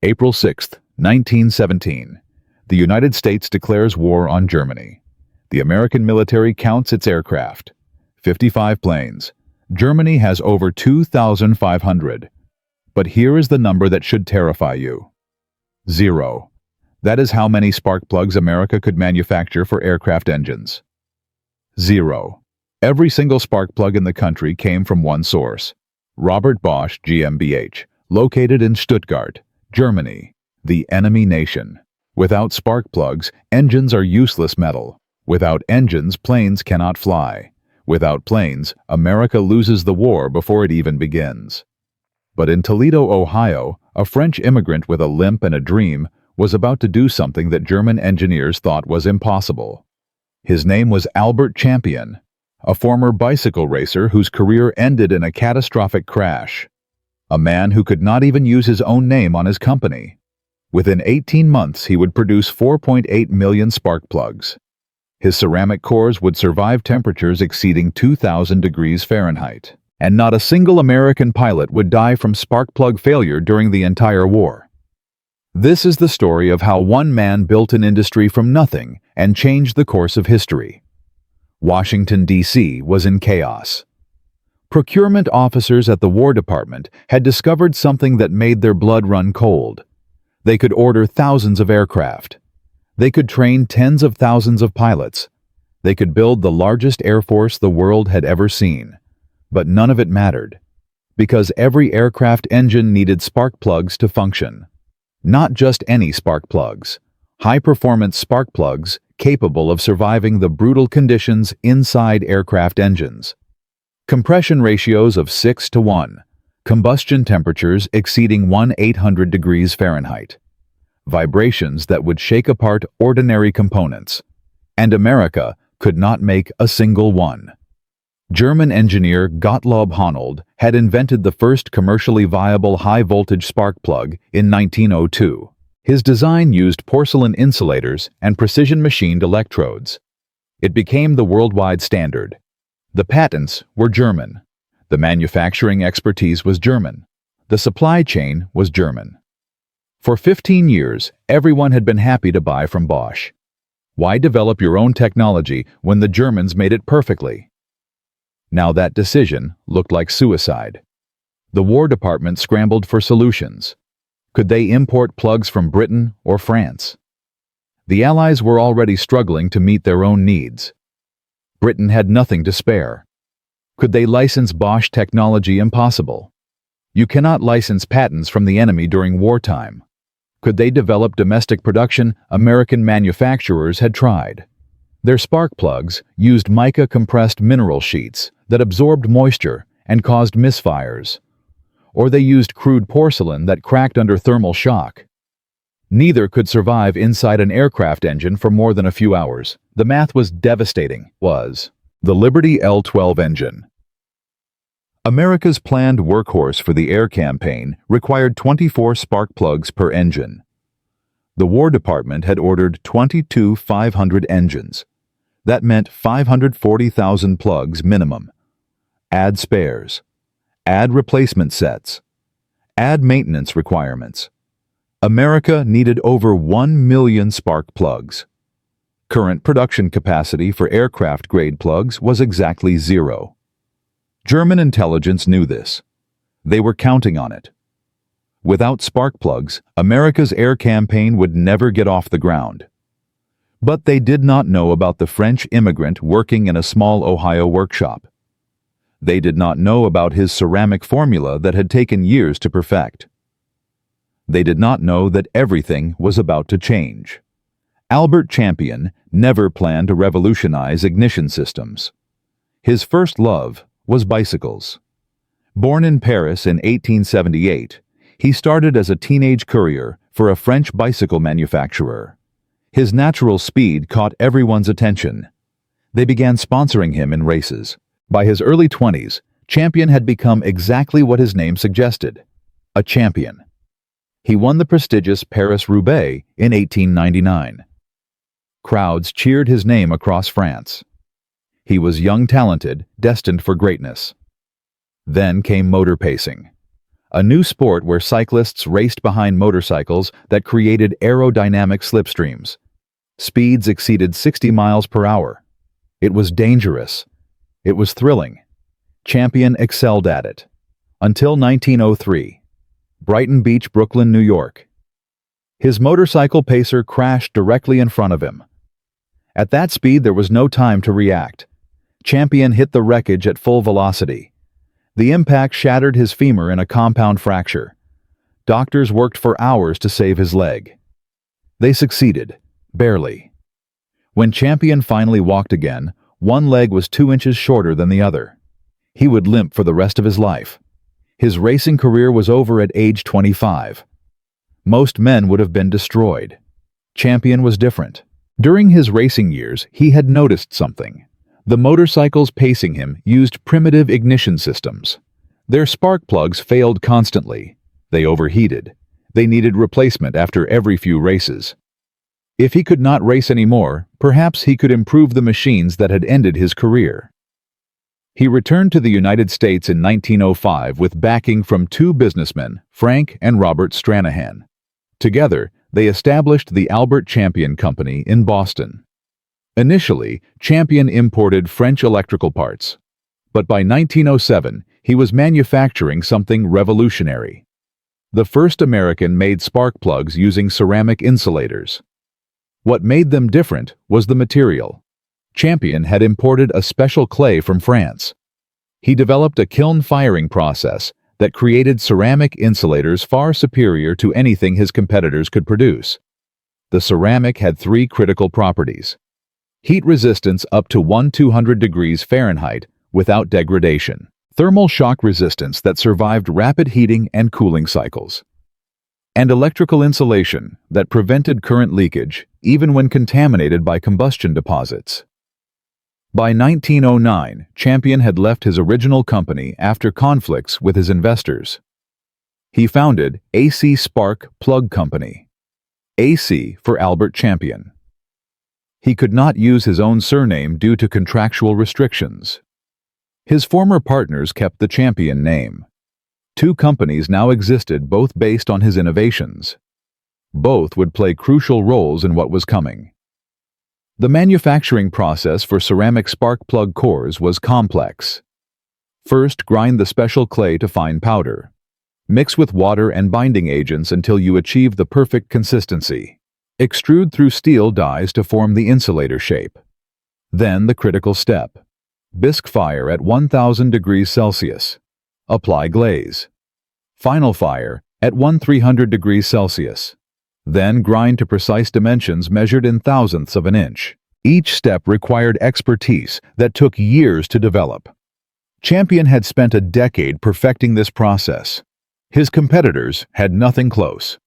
April 6, 1917. The United States declares war on Germany. The American military counts its aircraft. 55 planes. Germany has over 2,500. But here is the number that should terrify you. 0. That is how many spark plugs America could manufacture for aircraft engines. 0. Every single spark plug in the country came from one source. Robert Bosch GmbH, located in Stuttgart, Germany, the enemy nation. Without spark plugs, engines are useless metal. Without engines, planes cannot fly. Without planes, America loses the war before it even begins. But in Toledo, Ohio, a French immigrant with a limp and a dream was about to do something that German engineers thought was impossible. His name was Albert Champion, a former bicycle racer whose career ended in a catastrophic crash. A man who could not even use his own name on his company. Within 18 months, he would produce 4.8 million spark plugs. His ceramic cores would survive temperatures exceeding 2,000 degrees Fahrenheit. And not a single American pilot would die from spark plug failure during the entire war. This is the story of how one man built an industry from nothing and changed the course of history. Washington, D.C. was in chaos. Procurement officers at the War Department had discovered something that made their blood run cold. They could order thousands of aircraft. They could train tens of thousands of pilots. They could build the largest air force the world had ever seen. But none of it mattered, because every aircraft engine needed spark plugs to function. Not just any spark plugs, high-performance spark plugs capable of surviving the brutal conditions inside aircraft engines. Compression ratios of 6:1, combustion temperatures exceeding 1,800 degrees Fahrenheit, vibrations that would shake apart ordinary components, and America could not make a single one. German engineer Gottlob Honnold had invented the first commercially viable high-voltage spark plug in 1902. His design used porcelain insulators and precision-machined electrodes. It became the worldwide standard. The patents were German. The manufacturing expertise was German. The supply chain was German. For 15 years, everyone had been happy to buy from Bosch. Why develop your own technology when the Germans made it perfectly? Now that decision looked like suicide. The War Department scrambled for solutions. Could they import plugs from Britain or France? The Allies were already struggling to meet their own needs. Britain had nothing to spare. Could they license Bosch technology? Impossible. You cannot license patents from the enemy during wartime. Could they develop domestic production? American manufacturers had tried. Their spark plugs used mica-compressed mineral sheets that absorbed moisture and caused misfires. Or they used crude porcelain that cracked under thermal shock. Neither could survive inside an aircraft engine for more than a few hours. The math was devastating. The Liberty L-12 engine. America's planned workhorse for the air campaign required 24 spark plugs per engine. The War Department had ordered 22,500 engines. That meant 540,000 plugs minimum. Add spares. Add replacement sets. Add maintenance requirements. America needed over 1 million spark plugs. Current production capacity for aircraft-grade plugs was exactly 0. German intelligence knew this. They were counting on it. Without spark plugs, America's air campaign would never get off the ground. But they did not know about the French immigrant working in a small Ohio workshop. They did not know about his ceramic formula that had taken years to perfect. They did not know that everything was about to change. Albert Champion never planned to revolutionize ignition systems. His first love was bicycles. Born in Paris in 1878, he started as a teenage courier for a French bicycle manufacturer. His natural speed caught everyone's attention. They began sponsoring him in races. By his early 20s, Champion had become exactly what his name suggested, a champion. He won the prestigious Paris-Roubaix in 1899. Crowds cheered his name across France. He was young, talented, destined for greatness. Then came motor pacing. a new sport where cyclists raced behind motorcycles that created aerodynamic slipstreams. Speeds exceeded 60 miles per hour. It was dangerous. It was thrilling. Champion excelled at it. Until 1903. Brighton Beach, Brooklyn, New York. His motorcycle pacer crashed directly in front of him. At that speed, there was no time to react. Champion hit the wreckage at full velocity. The impact shattered his femur in a compound fracture. Doctors worked for hours to save his leg. They succeeded, barely. When Champion finally walked again, one leg was 2 inches shorter than the other. He would limp for the rest of his life. His racing career was over at age 25. Most men would have been destroyed. Champion was different. During his racing years, he had noticed something. The motorcycles pacing him used primitive ignition systems. Their spark plugs failed constantly. They overheated. They needed replacement after every few races. If he could not race anymore, perhaps he could improve the machines that had ended his career. He returned to the United States in 1905 with backing from 2 businessmen, Frank and Robert Stranahan. Together, they established the Albert Champion Company in Boston. Initially, Champion imported French electrical parts. But by 1907, he was manufacturing something revolutionary. The first American made spark plugs using ceramic insulators. What made them different was the material. Champion had imported a special clay from France. He developed a kiln firing process that created ceramic insulators far superior to anything his competitors could produce. The ceramic had 3 critical properties. Heat resistance up to 200 degrees Fahrenheit without degradation. Thermal shock resistance that survived rapid heating and cooling cycles. And electrical insulation that prevented current leakage even when contaminated by combustion deposits. By 1909, Champion had left his original company after conflicts with his investors. He founded AC Spark Plug Company. AC for Albert Champion. He could not use his own surname due to contractual restrictions. His former partners kept the Champion name. 2 companies now existed, both based on his innovations. Both would play crucial roles in what was coming. The manufacturing process for ceramic spark plug cores was complex. First, grind the special clay to fine powder. Mix with water and binding agents until you achieve the perfect consistency. Extrude through steel dies to form the insulator shape. Then the critical step. Bisque fire at 1000 degrees Celsius. Apply glaze. Final fire at 1300 degrees Celsius. Then grind to precise dimensions measured in thousandths of an inch. Each step required expertise that took years to develop. Champion had spent a decade perfecting this process. His competitors had nothing close.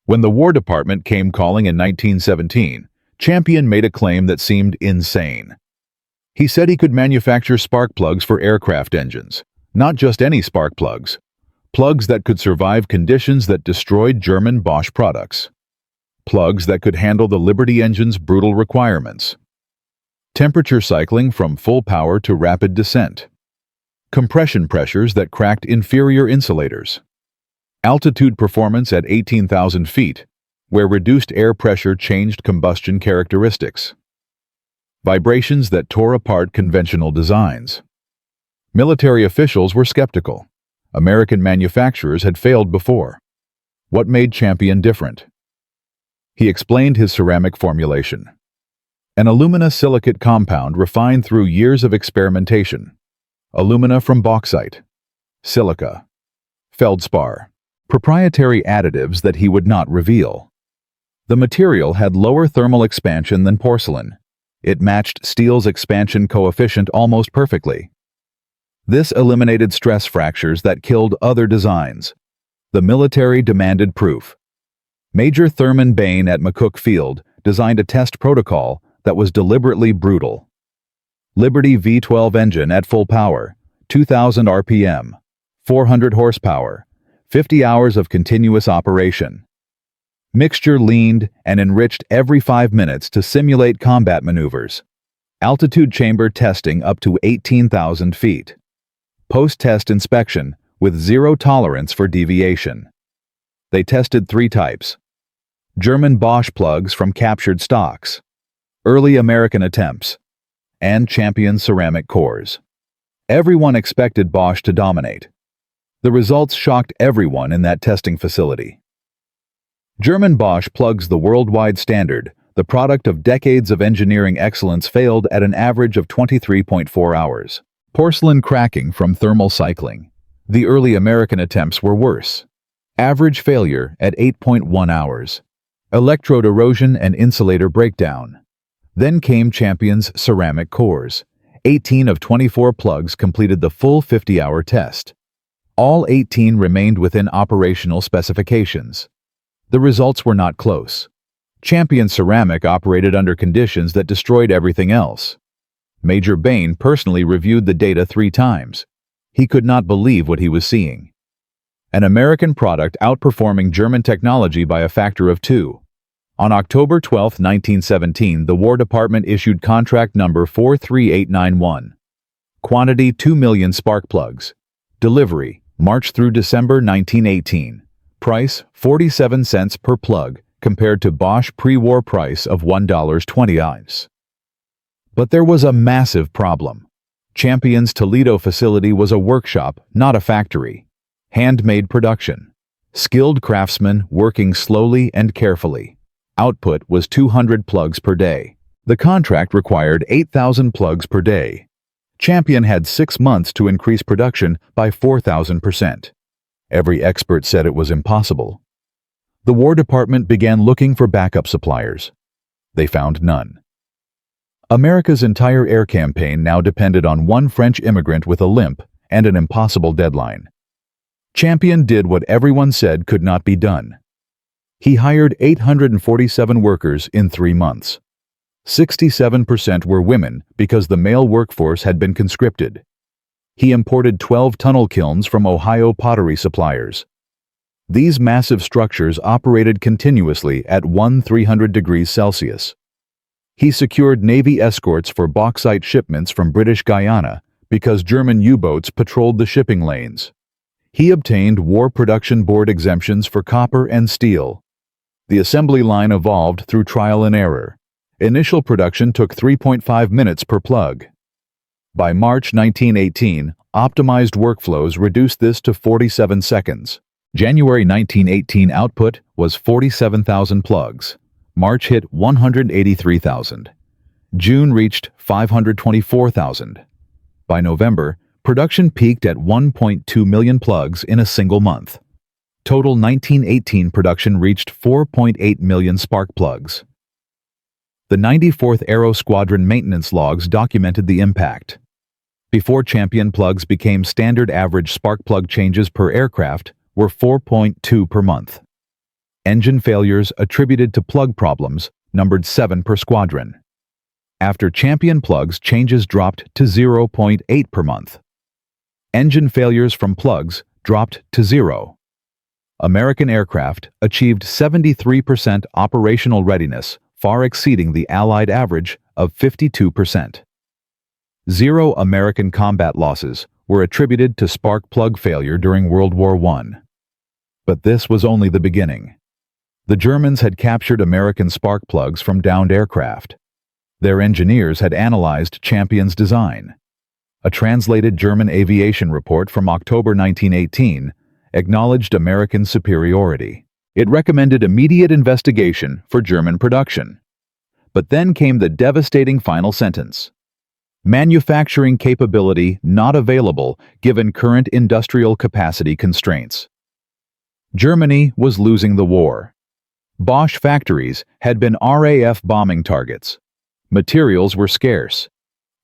When the War Department came calling in 1917, Champion made a claim that seemed insane. He said he could manufacture spark plugs for aircraft engines, not just any spark plugs. Plugs that could survive conditions that destroyed German Bosch products. Plugs that could handle the Liberty engine's brutal requirements. Temperature cycling from full power to rapid descent. Compression pressures that cracked inferior insulators. Altitude performance at 18,000 feet, where reduced air pressure changed combustion characteristics. Vibrations that tore apart conventional designs. Military officials were skeptical. American manufacturers had failed before. What made Champion different? He explained his ceramic formulation. An alumina-silicate compound refined through years of experimentation. Alumina from bauxite. Silica. Feldspar. Proprietary additives that he would not reveal. The material had lower thermal expansion than porcelain. It matched steel's expansion coefficient almost perfectly. This eliminated stress fractures that killed other designs. The military demanded proof. Major Thurman Bain at McCook Field designed a test protocol that was deliberately brutal. Liberty V12 engine at full power, 2,000 RPM, 400 horsepower, 50 hours of continuous operation. Mixture leaned and enriched every 5 minutes to simulate combat maneuvers. Altitude chamber testing up to 18,000 feet. Post-test inspection with zero tolerance for deviation. They tested 3 types: German Bosch plugs from captured stocks, early American attempts, and Champion ceramic cores. Everyone expected Bosch to dominate. The results shocked everyone in that testing facility. German Bosch plugs, the worldwide standard, the product of decades of engineering excellence, failed at an average of 23.4 hours. Porcelain cracking from thermal cycling. The early American attempts were worse. Average failure at 8.1 hours. Electrode erosion and insulator breakdown. Then came Champion's ceramic cores. 18 of 24 plugs completed the full 50-hour test. All 18 remained within operational specifications. The results were not close. Champion ceramic operated under conditions that destroyed everything else. Major Bain personally reviewed the data 3 times. He could not believe what he was seeing. An American product outperforming German technology by a factor of 2. On October 12, 1917, the War Department issued contract number 43891. Quantity 2 million spark plugs. Delivery March through December 1918. Price 47 cents per plug, compared to Bosch pre-war price of $1.20. But there was a massive problem. Champion's Toledo facility was a workshop, not a factory. Handmade production. Skilled craftsmen working slowly and carefully. Output was 200 plugs per day. The contract required 8,000 plugs per day. Champion had 6 months to increase production by 4,000%. Every expert said it was impossible. The War Department began looking for backup suppliers. They found none. America's entire air campaign now depended on one French immigrant with a limp and an impossible deadline. Champion did what everyone said could not be done. He hired 847 workers in 3 months. 67% were women because the male workforce had been conscripted. He imported 12 tunnel kilns from Ohio pottery suppliers. These massive structures operated continuously at 300 degrees Celsius. He secured Navy escorts for bauxite shipments from British Guyana because German U-boats patrolled the shipping lanes. He obtained War Production Board exemptions for copper and steel. The assembly line evolved through trial and error. Initial production took 3.5 minutes per plug. By March 1918, optimized workflows reduced this to 47 seconds. January 1918 output was 47,000 plugs. March hit 183,000. June reached 524,000. By November, production peaked at 1.2 million plugs in a single month. Total 1918 production reached 4.8 million spark plugs. The 94th Aero Squadron maintenance logs documented the impact. Before Champion plugs became standard, average spark plug changes per aircraft were 4.2 per month. Engine failures attributed to plug problems numbered 7 per squadron. After Champion plugs, changes dropped to 0.8 per month. Engine failures from plugs dropped to 0. American aircraft achieved 73% operational readiness, far exceeding the Allied average of 52%. 0 American combat losses were attributed to spark plug failure during World War I. But this was only the beginning. The Germans had captured American spark plugs from downed aircraft. Their engineers had analyzed Champion's design. A translated German aviation report from October 1918 acknowledged American superiority. It recommended immediate investigation for German production. But then came the devastating final sentence: manufacturing capability not available given current industrial capacity constraints. Germany was losing the war. Bosch factories had been RAF bombing targets. Materials were scarce.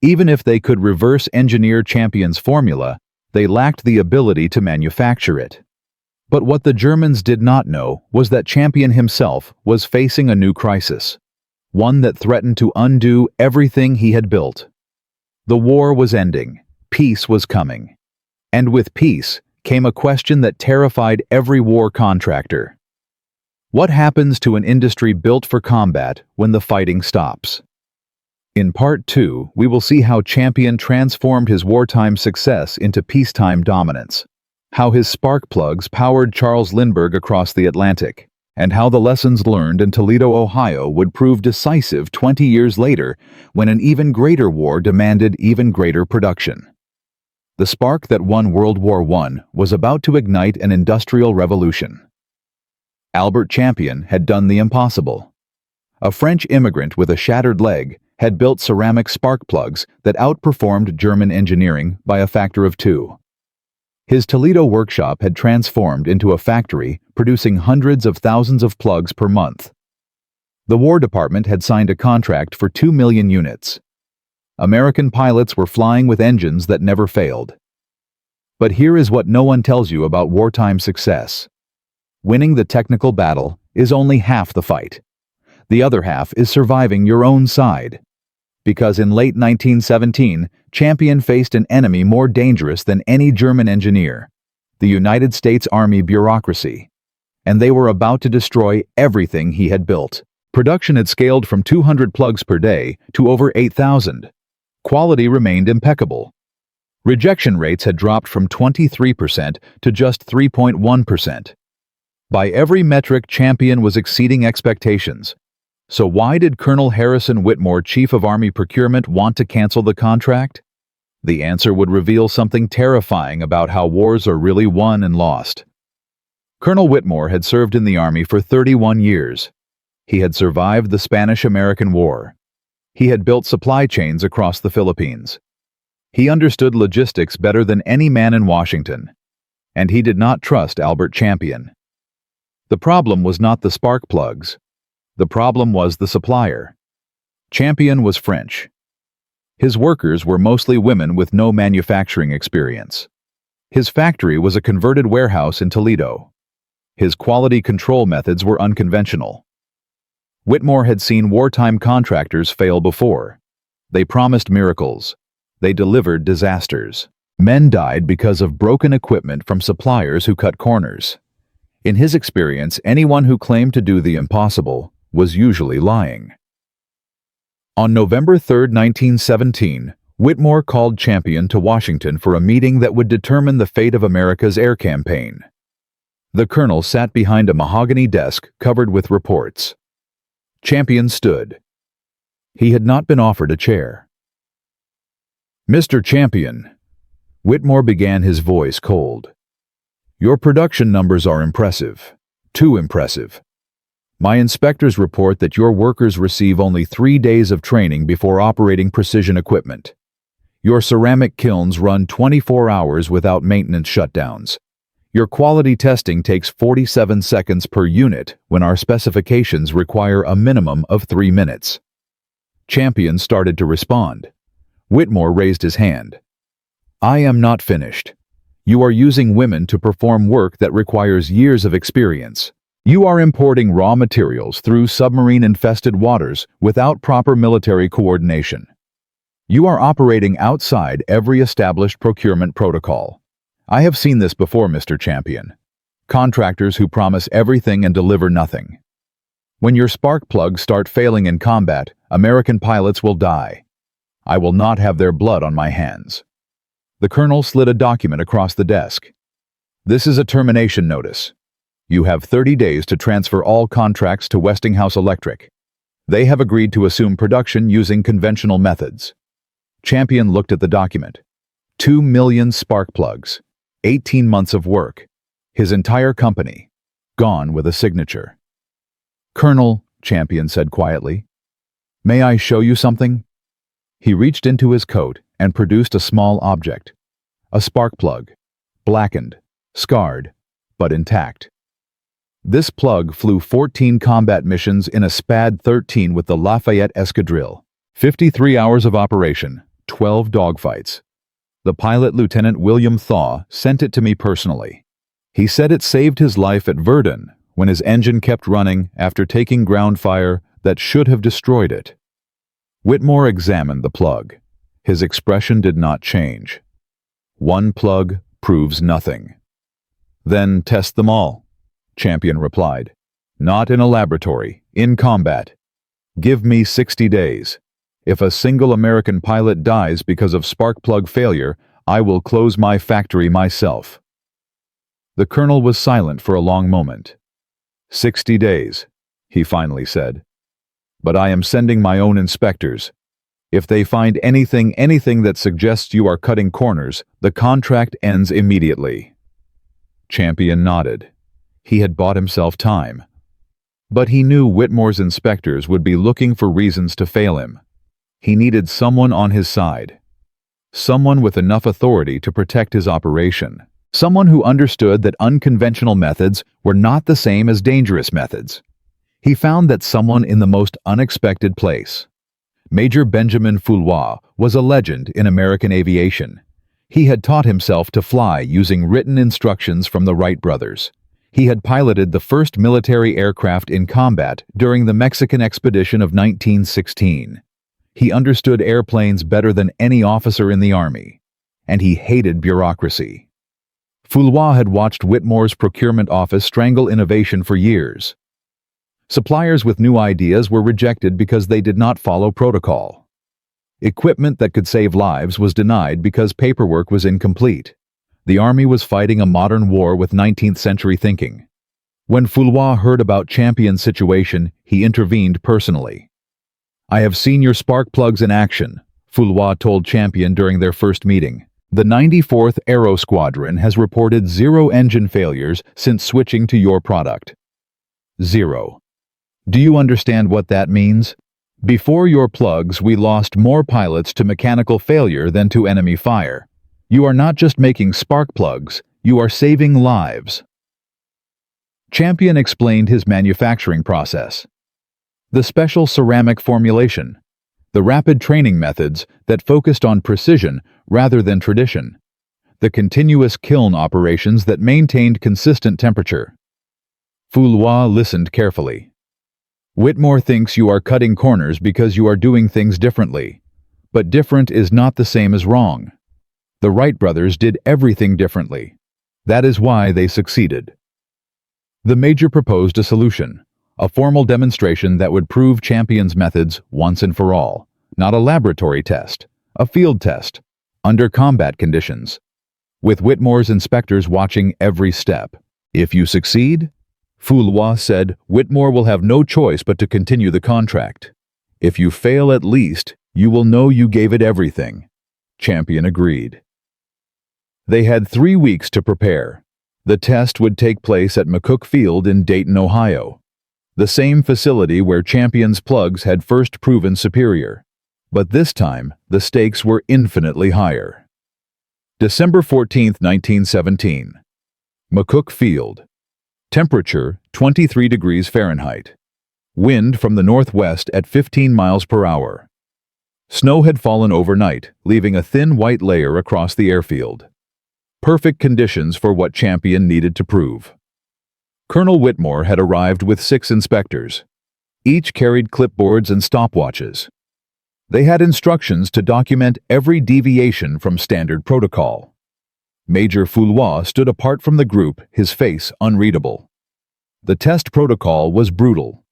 Even if they could reverse engineer Champion's formula, they lacked the ability to manufacture it. But what the Germans did not know was that Champion himself was facing a new crisis, one that threatened to undo everything he had built. The war was ending. Peace was coming. And with peace came a question that terrified every war contractor. What happens to an industry built for combat when the fighting stops? In Part 2, we will see how Champion transformed his wartime success into peacetime dominance. how his spark plugs powered Charles Lindbergh across the Atlantic, and how the lessons learned in Toledo, Ohio would prove decisive 20 years later when an even greater war demanded even greater production. The spark that won World War I was about to ignite an industrial revolution. Albert Champion had done the impossible. A French immigrant with a shattered leg had built ceramic spark plugs that outperformed German engineering by a factor of 2. His Toledo workshop had transformed into a factory producing hundreds of thousands of plugs per month. The War Department had signed a contract for 2 million units. American pilots were flying with engines that never failed. But here is what no one tells you about wartime success. Winning the technical battle is only half the fight. The other half is surviving your own side. Because in late 1917, Champion faced an enemy more dangerous than any German engineer, the United States Army bureaucracy. And they were about to destroy everything he had built. Production had scaled from 200 plugs per day to over 8,000. Quality remained impeccable. Rejection rates had dropped from 23% to just 3.1%. By every metric, Champion was exceeding expectations. So why did Colonel Harrison Whitmore, Chief of Army Procurement, want to cancel the contract? The answer would reveal something terrifying about how wars are really won and lost. Colonel Whitmore had served in the Army for 31 years. He had survived the Spanish-American War. He had built supply chains across the Philippines. He understood logistics better than any man in Washington. And he did not trust Albert Champion. The problem was not the spark plugs. The problem was the supplier. Champion was French. His workers were mostly women with no manufacturing experience. His factory was a converted warehouse in Toledo. His quality control methods were unconventional. Whitmore had seen wartime contractors fail before. They promised miracles. They delivered disasters. Men died because of broken equipment from suppliers who cut corners. In his experience, anyone who claimed to do the impossible was usually lying. On November 3, 1917, Whitmore called Champion to Washington for a meeting that would determine the fate of America's air campaign. The colonel sat behind a mahogany desk covered with reports. Champion stood. He had not been offered a chair. "Mr. Champion," Whitmore began, his voice cold. "Your production numbers are impressive. Too impressive. My inspectors report that your workers receive only 3 days of training before operating precision equipment. Your ceramic kilns run 24 hours without maintenance shutdowns. Your quality testing takes 47 seconds per unit when our specifications require a minimum of 3 minutes. Champion started to respond. Whitmore raised his hand. "I am not finished. You are using women to perform work that requires years of experience. You are importing raw materials through submarine-infested waters without proper military coordination. You are operating outside every established procurement protocol. I have seen this before, Mr. Champion. Contractors who promise everything and deliver nothing. When your spark plugs start failing in combat, American pilots will die. I will not have their blood on my hands." The colonel slid a document across the desk. "This is a termination notice. You have 30 days to transfer all contracts to Westinghouse Electric. They have agreed to assume production using conventional methods." Champion looked at the document. 2 million spark plugs, 18 months of work, his entire company, gone with a signature. "Colonel," Champion said quietly, "may I show you something?" He reached into his coat and produced a small object, a spark plug, blackened, scarred, but intact. This plug flew 14 combat missions in a SPAD-13 with the Lafayette Escadrille. 53 hours of operation, 12 dogfights. The pilot, Lieutenant William Thaw, sent it to me personally. He said it saved his life at Verdun when his engine kept running after taking ground fire that should have destroyed it. Whitmore examined the plug. His expression did not change. "One plug proves nothing." "Then test them all," Champion replied. "Not in a laboratory, in combat. Give me 60 days. If a single American pilot dies because of spark plug failure, I will close my factory myself." The colonel was silent for a long moment. 60 days, he finally said. But I am sending my own inspectors. If they find anything that suggests you are cutting corners, the contract ends immediately. Champion nodded. He had bought himself time. But he knew Whitmore's inspectors would be looking for reasons to fail him. He needed someone on his side. Someone with enough authority to protect his operation. Someone who understood that unconventional methods were not the same as dangerous methods. He found that someone in the most unexpected place. Major Benjamin Foulois was a legend in American aviation. He had taught himself to fly using written instructions from the Wright brothers. He had piloted the first military aircraft in combat during the Mexican expedition of 1916. He understood airplanes better than any officer in the Army, and he hated bureaucracy. Foulois had watched Whitmore's procurement office strangle innovation for years. Suppliers with new ideas were rejected because they did not follow protocol. Equipment that could save lives was denied because paperwork was incomplete. The Army was fighting a modern war with 19th century thinking. When Foulois heard about Champion's situation, he intervened personally. "I have seen your spark plugs in action," Foulois told Champion during their first meeting. "The 94th Aero Squadron has reported 0 engine failures since switching to your product." 0. Do you understand what that means? Before your plugs, we lost more pilots to mechanical failure than to enemy fire. You are not just making spark plugs, you are saving lives. Champion explained his manufacturing process. The special ceramic formulation. The rapid training methods that focused on precision rather than tradition. The continuous kiln operations that maintained consistent temperature. Foulois listened carefully. "Whitmore thinks you are cutting corners because you are doing things differently. But different is not the same as wrong. The Wright brothers did everything differently. That is why they succeeded." The Major proposed a solution, a formal demonstration that would prove Champion's methods once and for all. Not a laboratory test, a field test, under combat conditions, with Whitmore's inspectors watching every step. "If you succeed," Foulois said, "Whitmore will have no choice but to continue the contract. If you fail at least, you will know you gave it everything." Champion agreed. They had 3 weeks to prepare. The test would take place at McCook Field in Dayton, Ohio, the same facility where Champion's plugs had first proven superior. But this time, the stakes were infinitely higher. December 14, 1917. McCook Field. Temperature 23 degrees Fahrenheit. Wind from the northwest at 15 miles per hour. Snow had fallen overnight, leaving a thin white layer across the airfield. Perfect conditions for what Champion needed to prove. Colonel Whitmore had arrived with 6 inspectors. Each carried clipboards and stopwatches. They had instructions to document every deviation from standard protocol. Major Foulois stood apart from the group, his face unreadable. The test protocol was brutal.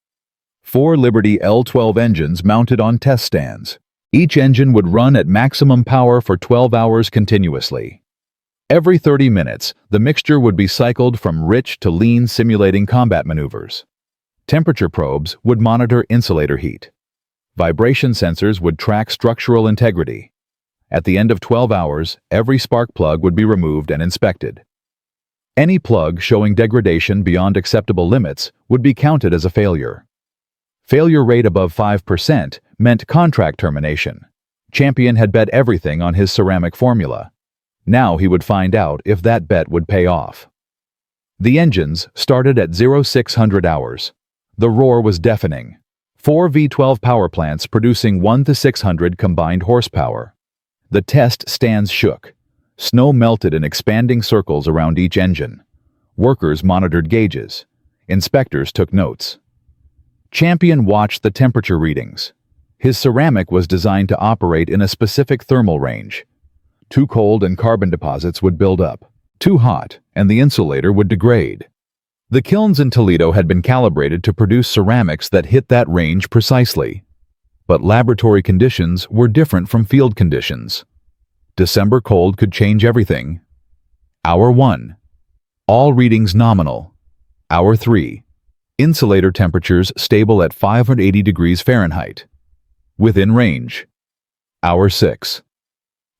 4 Liberty L-12 engines mounted on test stands. Each engine would run at maximum power for 12 hours continuously. Every 30 minutes, the mixture would be cycled from rich to lean, simulating combat maneuvers. Temperature probes would monitor insulator heat. Vibration sensors would track structural integrity. At the end of 12 hours, every spark plug would be removed and inspected. Any plug showing degradation beyond acceptable limits would be counted as a failure. Failure rate above 5% meant contract termination. Champion had bet everything on his ceramic formula. Now he would find out if that bet would pay off. The engines started at 0600 hours. The roar was deafening. 4 V12 power plants producing 1 to 600 combined horsepower. The test stands shook. Snow melted in expanding circles around each engine. Workers monitored gauges. Inspectors took notes. Champion watched the temperature readings. His ceramic was designed to operate in a specific thermal range. Too cold and carbon deposits would build up. Too hot, and the insulator would degrade. The kilns in Toledo had been calibrated to produce ceramics that hit that range precisely. But laboratory conditions were different from field conditions. December cold could change everything. Hour 1. All readings nominal. Hour 3. Insulator temperatures stable at 580 degrees Fahrenheit. Within range. Hour 6.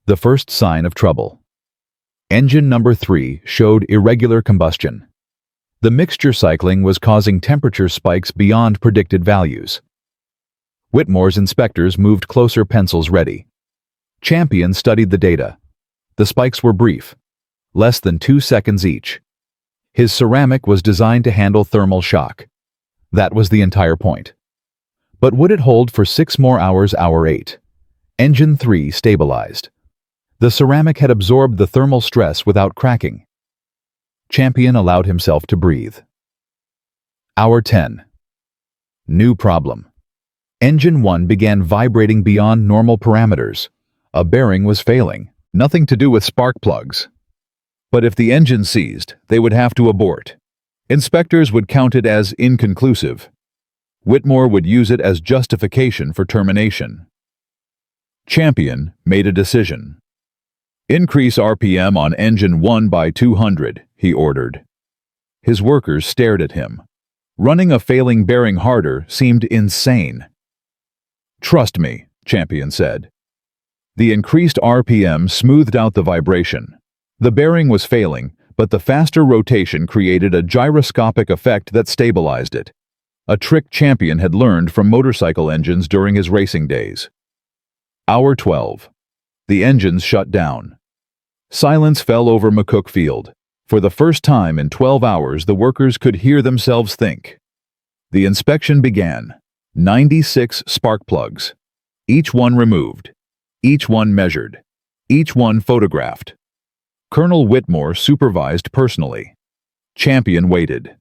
The first sign of trouble. Engine number 3 showed irregular combustion. The mixture cycling was causing temperature spikes beyond predicted values. Whitmore's inspectors moved closer, pencils ready. Champion studied the data. The spikes were brief, less than 2 seconds each. His ceramic was designed to handle thermal shock. That was the entire point. But would it hold for 6 more hours? Hour 8. Engine 3 stabilized. The ceramic had absorbed the thermal stress without cracking. Champion allowed himself to breathe. Hour 10. New problem. Engine 1 began vibrating beyond normal parameters. A bearing was failing, nothing to do with spark plugs. But if the engine seized, they would have to abort. Inspectors would count it as inconclusive. Whitmore would use it as justification for termination. Champion made a decision. Increase RPM on engine 1 by 200, he ordered. His workers stared at him. Running a failing bearing harder seemed insane. Trust me, Champion said. The increased RPM smoothed out the vibration. The bearing was failing, but the faster rotation created a gyroscopic effect that stabilized it. A trick Champion had learned from motorcycle engines during his racing days. Hour 12. The engines shut down. Silence fell over McCook Field. For the first time in 12 hours, the workers could hear themselves think. The inspection began. 96 spark plugs. Each one removed. Each one measured. Each one photographed. Colonel Whitmore supervised personally. Champion waited.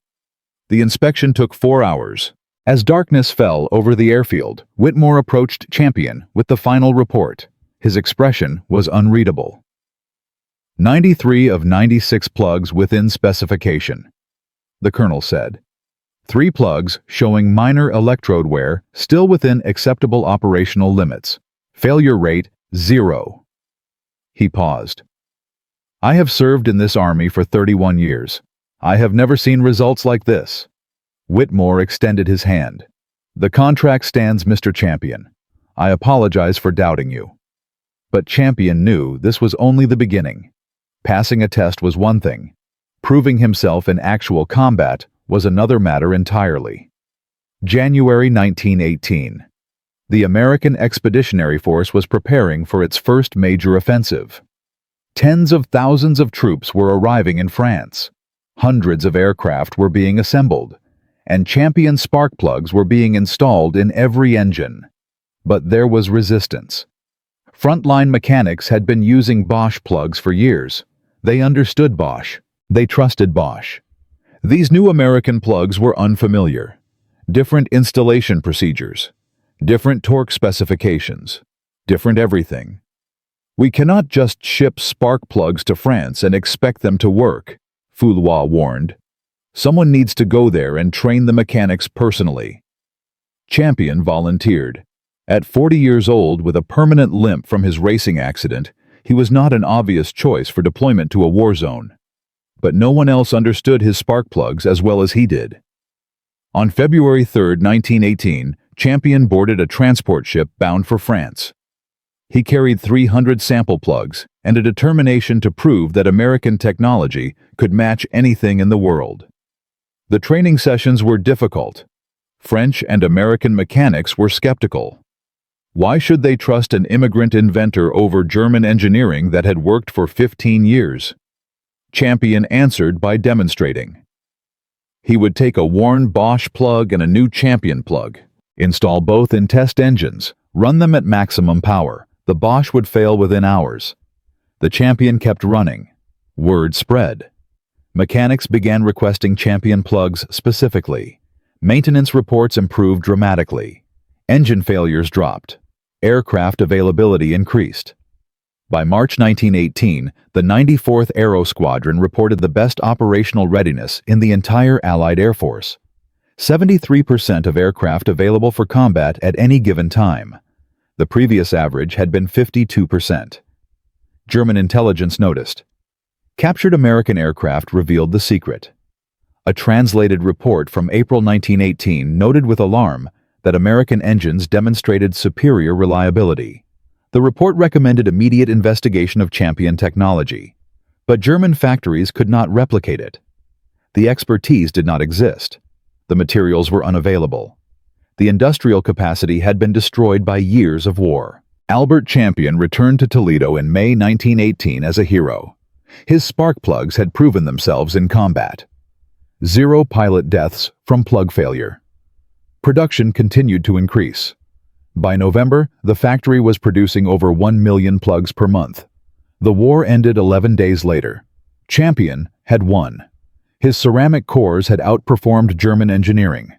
The inspection took 4 hours. As darkness fell over the airfield, Whitmore approached Champion with the final report. His expression was unreadable. 93 of 96 plugs within specification, the colonel said. 3 plugs showing minor electrode wear still within acceptable operational limits. Failure rate 0. He paused. I have served in this army for 31 years. I have never seen results like this. Whitmore extended his hand. The contract stands, Mr. Champion. I apologize for doubting you. But Champion knew this was only the beginning. Passing a test was one thing. Proving himself in actual combat was another matter entirely. January 1918. The American Expeditionary Force was preparing for its first major offensive. Tens of thousands of troops were arriving in France. Hundreds of aircraft were being assembled, and Champion spark plugs were being installed in every engine. But there was resistance. Frontline mechanics had been using Bosch plugs for years. They understood Bosch. They trusted Bosch. These new American plugs were unfamiliar. Different installation procedures. Different torque specifications. Different everything. We cannot just ship spark plugs to France and expect them to work, Foulois warned. Someone needs to go there and train the mechanics personally. Champion volunteered. At 40 years old, with a permanent limp from his racing accident, he was not an obvious choice for deployment to a war zone. But no one else understood his spark plugs as well as he did. On February 3, 1918, Champion boarded a transport ship bound for France. He carried 300 sample plugs and a determination to prove that American technology could match anything in the world. The training sessions were difficult. French and American mechanics were skeptical. Why should they trust an immigrant inventor over German engineering that had worked for 15 years? Champion answered by demonstrating. He would take a worn Bosch plug and a new Champion plug, install both in test engines, run them at maximum power. The Bosch would fail within hours. The Champion kept running. Word spread. Mechanics began requesting Champion plugs specifically. Maintenance reports improved dramatically. Engine failures dropped. Aircraft availability increased. By March 1918, the 94th Aero Squadron reported the best operational readiness in the entire Allied Air Force. 73% of aircraft available for combat at any given time. The previous average had been 52%. German intelligence noticed. Captured American aircraft revealed the secret. A translated report from April 1918 noted with alarm that American engines demonstrated superior reliability. The report recommended immediate investigation of Champion technology, but German factories could not replicate it. The expertise did not exist. The materials were unavailable. The industrial capacity had been destroyed by years of war. Albert Champion returned to Toledo in May 1918 as a hero. His spark plugs had proven themselves in combat. 0 pilot deaths from plug failure. Production continued to increase. By November, the factory was producing over 1 million plugs per month. The war ended 11 days later. Champion had won. His ceramic cores had outperformed German engineering.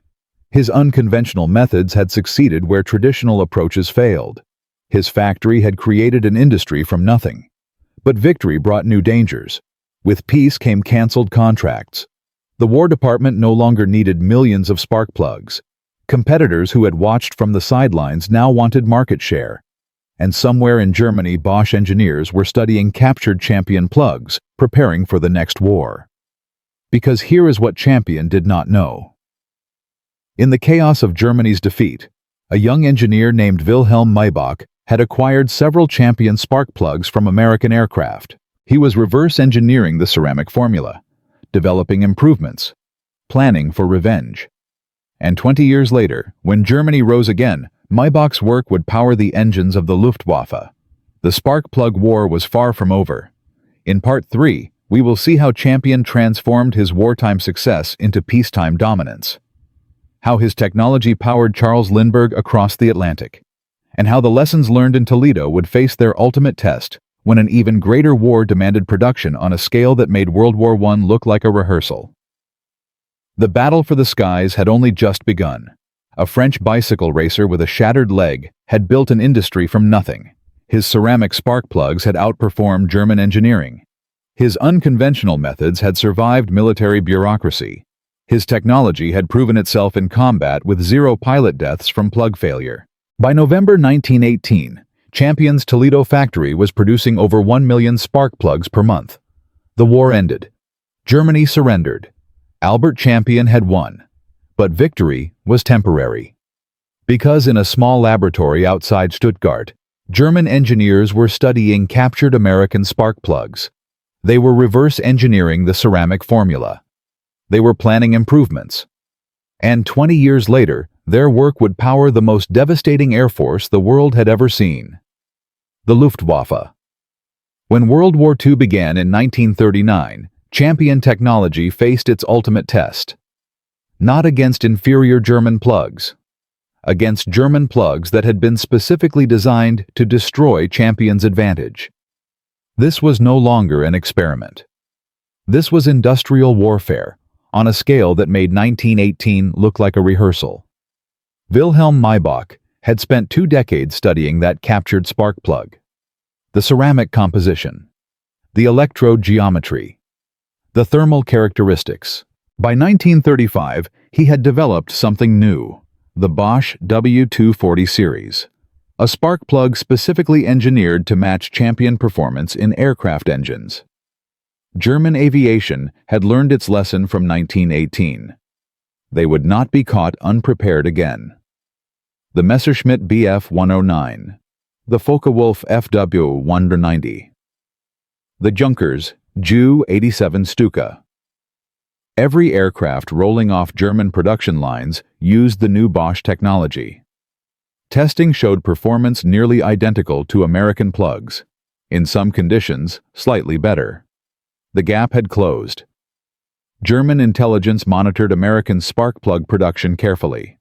His unconventional methods had succeeded where traditional approaches failed. His factory had created an industry from nothing. But victory brought new dangers. With peace came canceled contracts. The War Department no longer needed millions of spark plugs. Competitors who had watched from the sidelines now wanted market share. And somewhere in Germany, Bosch engineers were studying captured Champion plugs, preparing for the next war. Because here is what Champion did not know. In the chaos of Germany's defeat, a young engineer named Wilhelm Maybach had acquired several Champion spark plugs from American aircraft. He was reverse engineering the ceramic formula, developing improvements, planning for revenge. And 20 years later, when Germany rose again, Maybach's work would power the engines of the Luftwaffe. The spark plug war was far from over. In Part 3, we will see how Champion transformed his wartime success into peacetime dominance, how his technology powered Charles Lindbergh across the Atlantic, and how the lessons learned in Toledo would face their ultimate test when an even greater war demanded production on a scale that made World War I look like a rehearsal. The battle for the skies had only just begun. A French bicycle racer with a shattered leg had built an industry from nothing. His ceramic spark plugs had outperformed German engineering. His unconventional methods had survived military bureaucracy. His technology had proven itself in combat with 0 pilot deaths from plug failure. By November 1918, Champion's Toledo factory was producing over 1 million spark plugs per month. The war ended. Germany surrendered. Albert Champion had won. But victory was temporary. Because in a small laboratory outside Stuttgart, German engineers were studying captured American spark plugs. They were reverse engineering the ceramic formula. They were planning improvements. And 20 years later, their work would power the most devastating air force the world had ever seen. The Luftwaffe. When World War II began in 1939, Champion technology faced its ultimate test. Not against inferior German plugs. Against German plugs that had been specifically designed to destroy Champion's advantage. This was no longer an experiment. This was industrial warfare, on a scale that made 1918 look like a rehearsal. Wilhelm Maybach had spent 2 decades studying that captured spark plug. The ceramic composition, the electrode geometry, the thermal characteristics. By 1935, he had developed something new, the Bosch W240 series, a spark plug specifically engineered to match Champion performance in aircraft engines. German aviation had learned its lesson from 1918. They would not be caught unprepared again. The Messerschmitt Bf 109, the Focke-Wulf FW 190, the Junkers Ju 87 Stuka. Every aircraft rolling off German production lines used the new Bosch technology. Testing showed performance nearly identical to American plugs, in some conditions slightly better. The gap had closed. German intelligence monitored American spark plug production carefully.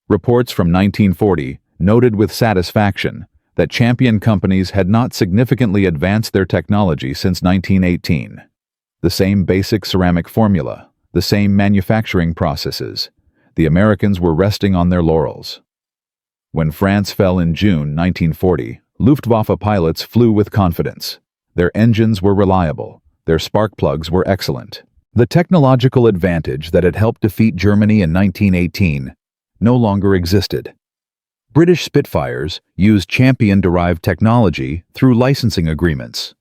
Reports from 1940 noted with satisfaction that Champion companies had not significantly advanced their technology since 1918. The same basic ceramic formula, the same manufacturing processes. The Americans were resting on their laurels. When France fell in June 1940, Luftwaffe pilots flew with confidence. Their engines were reliable. Their spark plugs were excellent. The technological advantage that had helped defeat Germany in 1918 no longer existed. British Spitfires used Champion-derived technology through licensing agreements.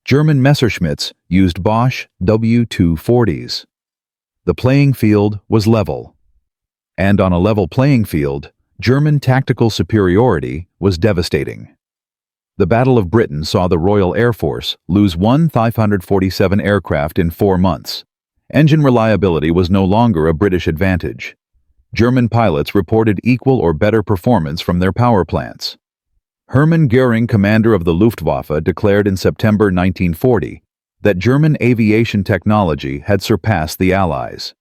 German Messerschmitts used Bosch W240s. The playing field was level. And on a level playing field, German tactical superiority was devastating. The Battle of Britain saw the Royal Air Force lose 547 aircraft in 4 months. Engine reliability was no longer a British advantage. German pilots reported equal or better performance from their power plants. Hermann Göring, commander of the Luftwaffe, declared in September 1940 that German aviation technology had surpassed the Allies.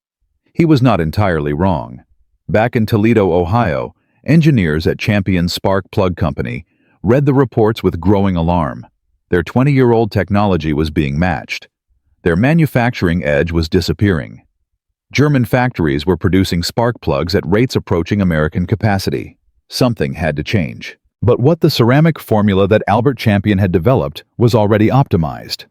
He was not entirely wrong. Back in Toledo, Ohio, engineers at Champion Spark Plug Company read the reports with growing alarm. Their 20-year-old technology was being matched. Their manufacturing edge was disappearing. German factories were producing spark plugs at rates approaching American capacity. Something had to change. But what the ceramic formula that Albert Champion had developed was already optimized.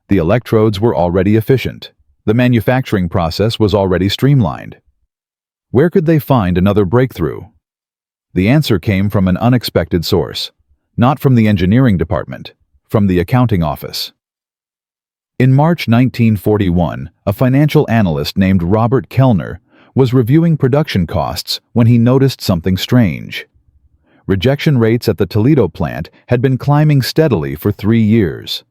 The electrodes were already efficient. The manufacturing process was already streamlined. Where could they find another breakthrough? The answer came from an unexpected source. Not from the engineering department, from the accounting office. In March 1941, a financial analyst named Robert Kellner was reviewing production costs when he noticed something strange. Rejection rates at the Toledo plant had been climbing steadily for 3 years,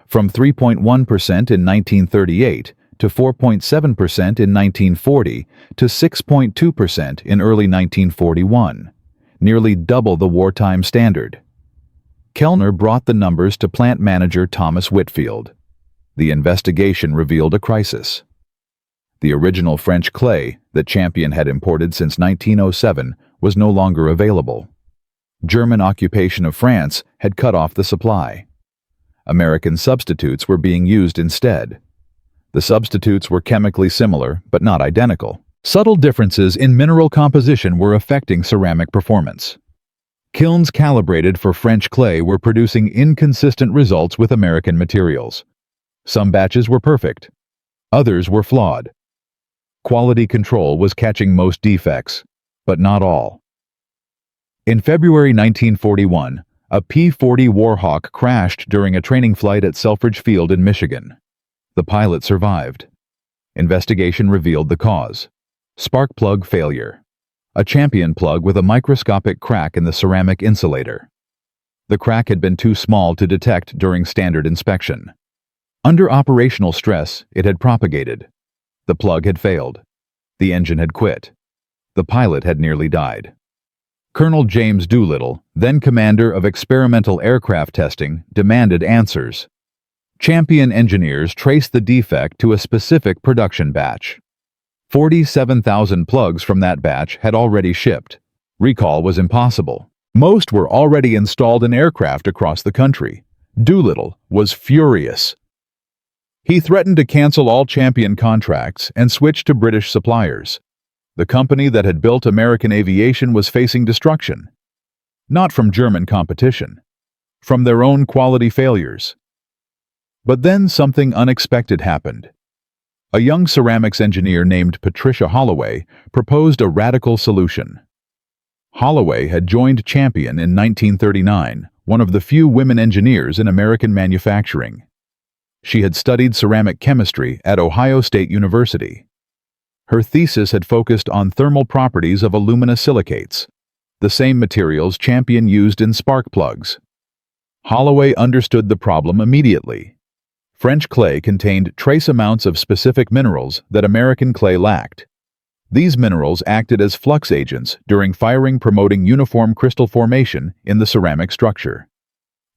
from 3.1% in 1938 to 4.7% in 1940 to 6.2% in early 1941, nearly double the wartime standard. Kellner brought the numbers to plant manager Thomas Whitfield. The investigation revealed a crisis. The original French clay that Champion had imported since 1907 was no longer available. German occupation of France had cut off the supply. American substitutes were being used instead. The substitutes were chemically similar, but not identical. Subtle differences in mineral composition were affecting ceramic performance. Kilns calibrated for French clay were producing inconsistent results with American materials. Some batches were perfect. Others were flawed. Quality control was catching most defects, but not all. In February 1941, a P-40 Warhawk crashed during a training flight at Selfridge Field in Michigan. The pilot survived. Investigation revealed the cause: spark plug failure. A Champion plug with a microscopic crack in the ceramic insulator. The crack had been too small to detect during standard inspection. Under operational stress, it had propagated. The plug had failed. The engine had quit. The pilot had nearly died. Colonel James Doolittle, then commander of experimental aircraft testing, demanded answers. Champion engineers traced the defect to a specific production batch. 47,000 plugs from that batch had already shipped. Recall was impossible. Most were already installed in aircraft across the country. Doolittle was furious. He threatened to cancel all Champion contracts and switch to British suppliers. The company that had built American aviation was facing destruction. Not from German competition, from their own quality failures. But then something unexpected happened. A young ceramics engineer named Patricia Holloway proposed a radical solution. Holloway had joined Champion in 1939, one of the few women engineers in American manufacturing. She had studied ceramic chemistry at Ohio State University. Her thesis had focused on thermal properties of aluminosilicates, the same materials Champion used in spark plugs. Holloway understood the problem immediately. French clay contained trace amounts of specific minerals that American clay lacked. These minerals acted as flux agents during firing, promoting uniform crystal formation in the ceramic structure.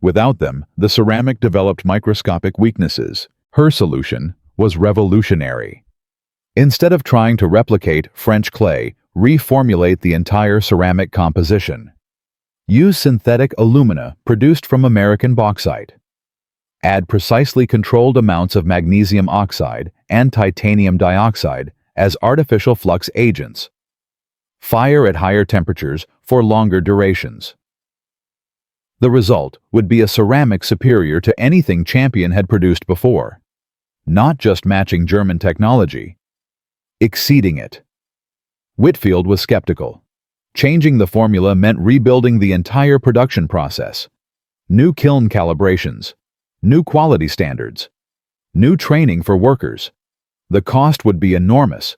Without them, the ceramic developed microscopic weaknesses. Her solution was revolutionary. Instead of trying to replicate French clay, reformulate the entire ceramic composition. Use synthetic alumina produced from American bauxite. Add precisely controlled amounts of magnesium oxide and titanium dioxide as artificial flux agents. Fire at higher temperatures for longer durations. The result would be a ceramic superior to anything Champion had produced before. Not just matching German technology, exceeding it. Whitfield was skeptical. Changing the formula meant rebuilding the entire production process. New kiln calibrations, New quality standards. New training for workers. The cost would be enormous.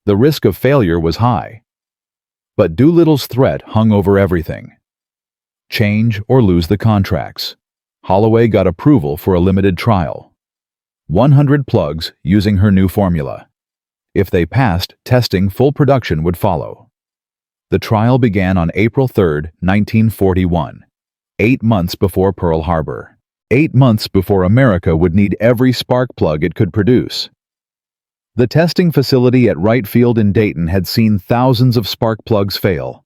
The risk of failure was high. But Doolittle's threat hung over everything. Change or lose the contracts. Holloway got approval for a limited trial. 100 plugs using her new formula. If they passed testing, full production would follow. The trial began on April 3, 1941, 8 months before Pearl Harbor. 8 months before America would need every spark plug it could produce. The testing facility at Wright Field in Dayton had seen thousands of spark plugs fail.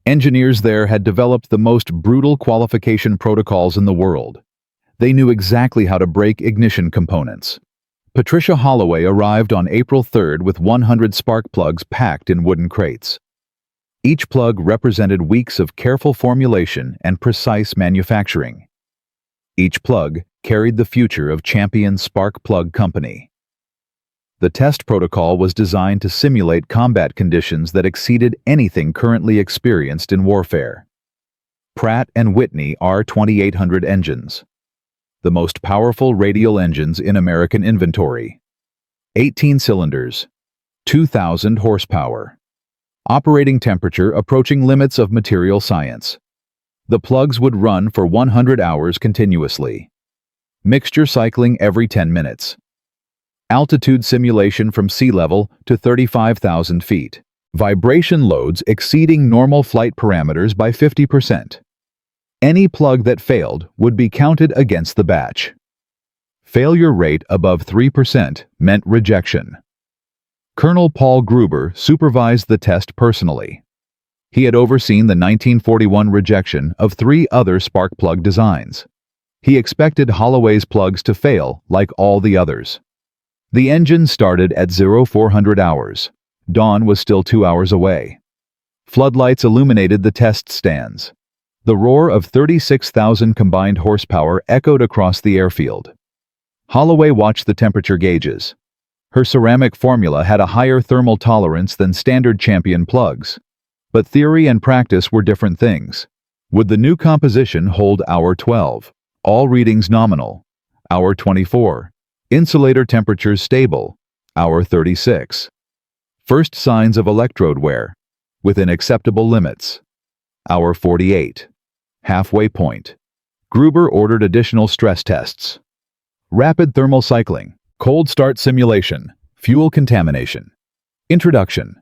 Engineers there had developed the most brutal qualification protocols in the world. They knew exactly how to break ignition components. Patricia Holloway arrived on April 3rd with 100 spark plugs packed in wooden crates. Each plug represented weeks of careful formulation and precise manufacturing. Each plug carried the future of Champion Spark Plug Company. The test protocol was designed to simulate combat conditions that exceeded anything currently experienced in warfare. Pratt & Whitney R2800 engines. The most powerful radial engines in American inventory. 18 cylinders. 2,000 horsepower. Operating temperature approaching limits of material science. The plugs would run for 100 hours continuously. Mixture cycling every 10 minutes. Altitude simulation from sea level to 35,000 feet. Vibration loads exceeding normal flight parameters by 50%. Any plug that failed would be counted against the batch. Failure rate above 3% meant rejection. Colonel Paul Gruber supervised the test personally. He had overseen the 1941 rejection of 3 other spark plug designs. He expected Holloway's plugs to fail like all the others. The engine started at 0400 hours. Dawn was still 2 hours away. Floodlights illuminated the test stands. The roar of 36,000 combined horsepower echoed across the airfield. Holloway watched the temperature gauges. Her ceramic formula had a higher thermal tolerance than standard Champion plugs. But theory and practice were different things. Would the new composition hold hour 12? All readings nominal. Hour 24. Insulator temperatures stable. Hour 36. First signs of electrode wear. Within acceptable limits. Hour 48. Halfway point. Gruber ordered additional stress tests. Rapid thermal cycling. Cold start simulation. Fuel contamination. Introduction.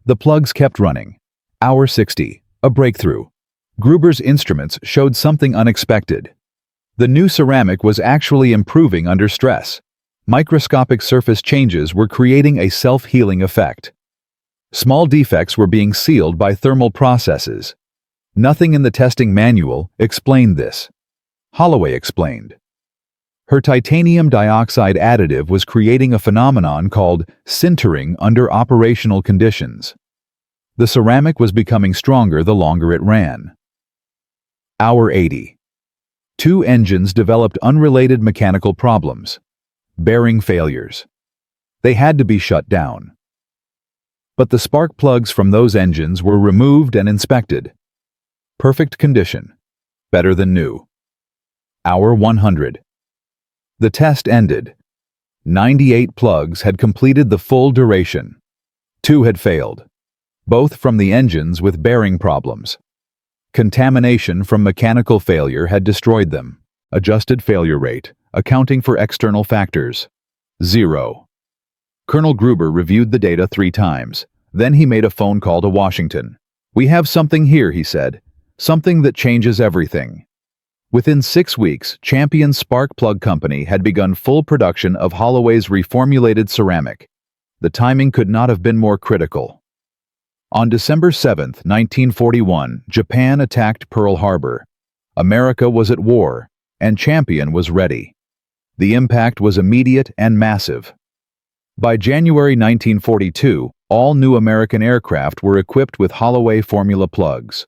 The plugs kept running. Hour 60. A breakthrough. Gruber's instruments showed something unexpected. The new ceramic was actually improving under stress. Microscopic surface changes were creating a self-healing effect. Small defects were being sealed by thermal processes. Nothing in the testing manual explained this. Holloway explained. Her titanium dioxide additive was creating a phenomenon called sintering under operational conditions. The ceramic was becoming stronger the longer it ran. Hour 80. 2 engines developed unrelated mechanical problems. Bearing failures. They had to be shut down. But the spark plugs from those engines were removed and inspected. Perfect condition. Better than new. Hour 100. The test ended. 98 plugs had completed the full duration. 2 had failed. Both from the engines with bearing problems. Contamination from mechanical failure had destroyed them. Adjusted failure rate, accounting for external factors. 0. Colonel Gruber reviewed the data 3 times. Then he made a phone call to Washington. "We have something here," he said. "Something that changes everything." Within 6 weeks, Champion Spark Plug Company had begun full production of Holloway's reformulated ceramic. The timing could not have been more critical. On December 7, 1941, Japan attacked Pearl Harbor. America was at war, and Champion was ready. The impact was immediate and massive. By January 1942, all new American aircraft were equipped with Holloway formula plugs.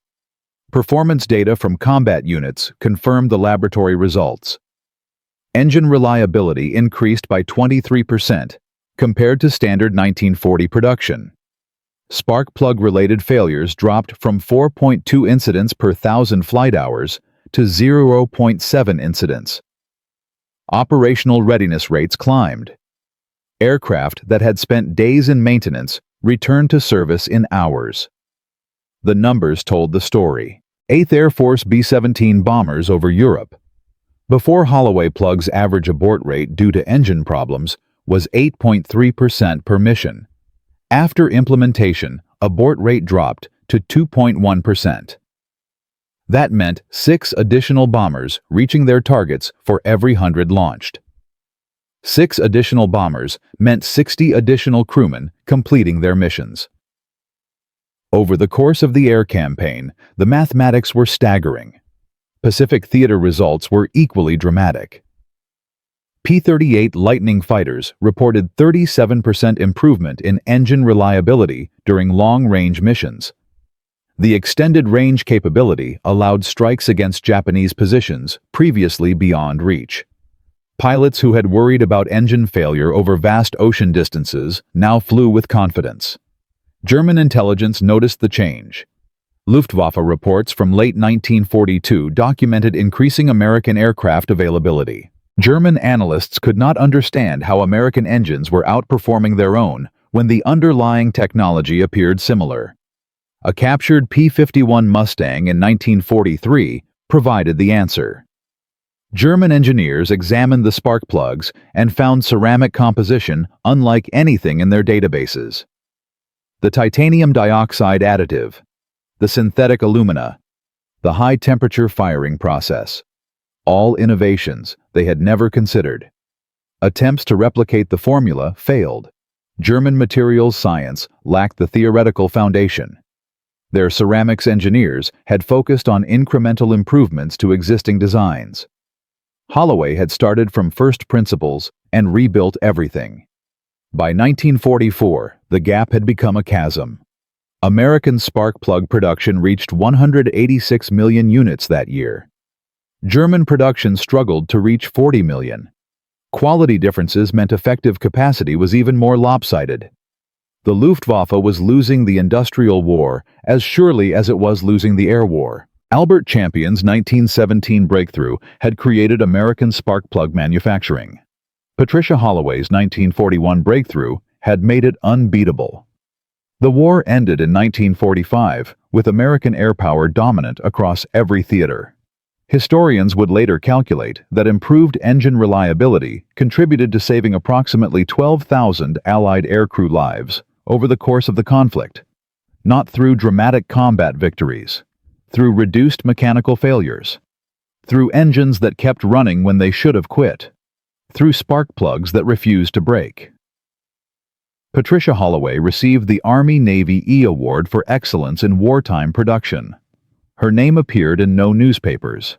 Performance data from combat units confirmed the laboratory results. Engine reliability increased by 23% compared to standard 1940 production. Spark plug-related failures dropped from 4.2 incidents per 1,000 flight hours to 0.7 incidents. Operational readiness rates climbed. Aircraft that had spent days in maintenance returned to service in hours. The numbers told the story. 8th Air Force B-17 bombers over Europe. Before Holloway Plug's average abort rate due to engine problems was 8.3% per mission. After implementation, abort rate dropped to 2.1%. That meant 6 additional bombers reaching their targets for every 100 launched. 6 additional bombers meant 60 additional crewmen completing their missions. Over the course of the air campaign, the mathematics were staggering. Pacific Theater results were equally dramatic. P-38 Lightning fighters reported 37% improvement in engine reliability during long-range missions. The extended range capability allowed strikes against Japanese positions previously beyond reach. Pilots who had worried about engine failure over vast ocean distances now flew with confidence. German intelligence noticed the change. Luftwaffe reports from late 1942 documented increasing American aircraft availability. German analysts could not understand how American engines were outperforming their own when the underlying technology appeared similar. A captured P-51 Mustang in 1943 provided the answer. German engineers examined the spark plugs and found ceramic composition unlike anything in their databases. The titanium dioxide additive, the synthetic alumina, the high-temperature firing process. All innovations they had never considered. Attempts to replicate the formula failed. German materials science lacked the theoretical foundation. Their ceramics engineers had focused on incremental improvements to existing designs. Holloway had started from first principles and rebuilt everything. By 1944, the gap had become a chasm. American spark plug production reached 186 million units that year. German production struggled to reach 40 million. Quality differences meant effective capacity was even more lopsided. The Luftwaffe was losing the industrial war as surely as it was losing the air war. Albert Champion's 1917 breakthrough had created American spark plug manufacturing. Patricia Holloway's 1941 breakthrough had made it unbeatable. The war ended in 1945, with American air power dominant across every theater. Historians would later calculate that improved engine reliability contributed to saving approximately 12,000 Allied aircrew lives over the course of the conflict, not through dramatic combat victories, through reduced mechanical failures, through engines that kept running when they should have quit, through spark plugs that refused to break. Patricia Holloway received the Army-Navy E Award for Excellence in Wartime Production. Her name appeared in no newspapers.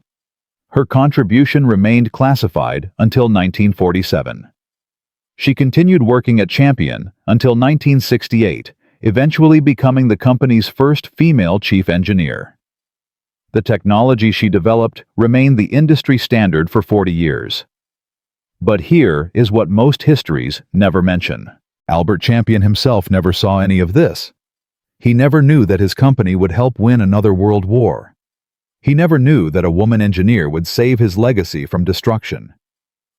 Her contribution remained classified until 1947. She continued working at Champion until 1968, eventually becoming the company's first female chief engineer. The technology she developed remained the industry standard for 40 years. But here is what most histories never mention. Albert Champion himself never saw any of this. He never knew that his company would help win another world war. He never knew that a woman engineer would save his legacy from destruction.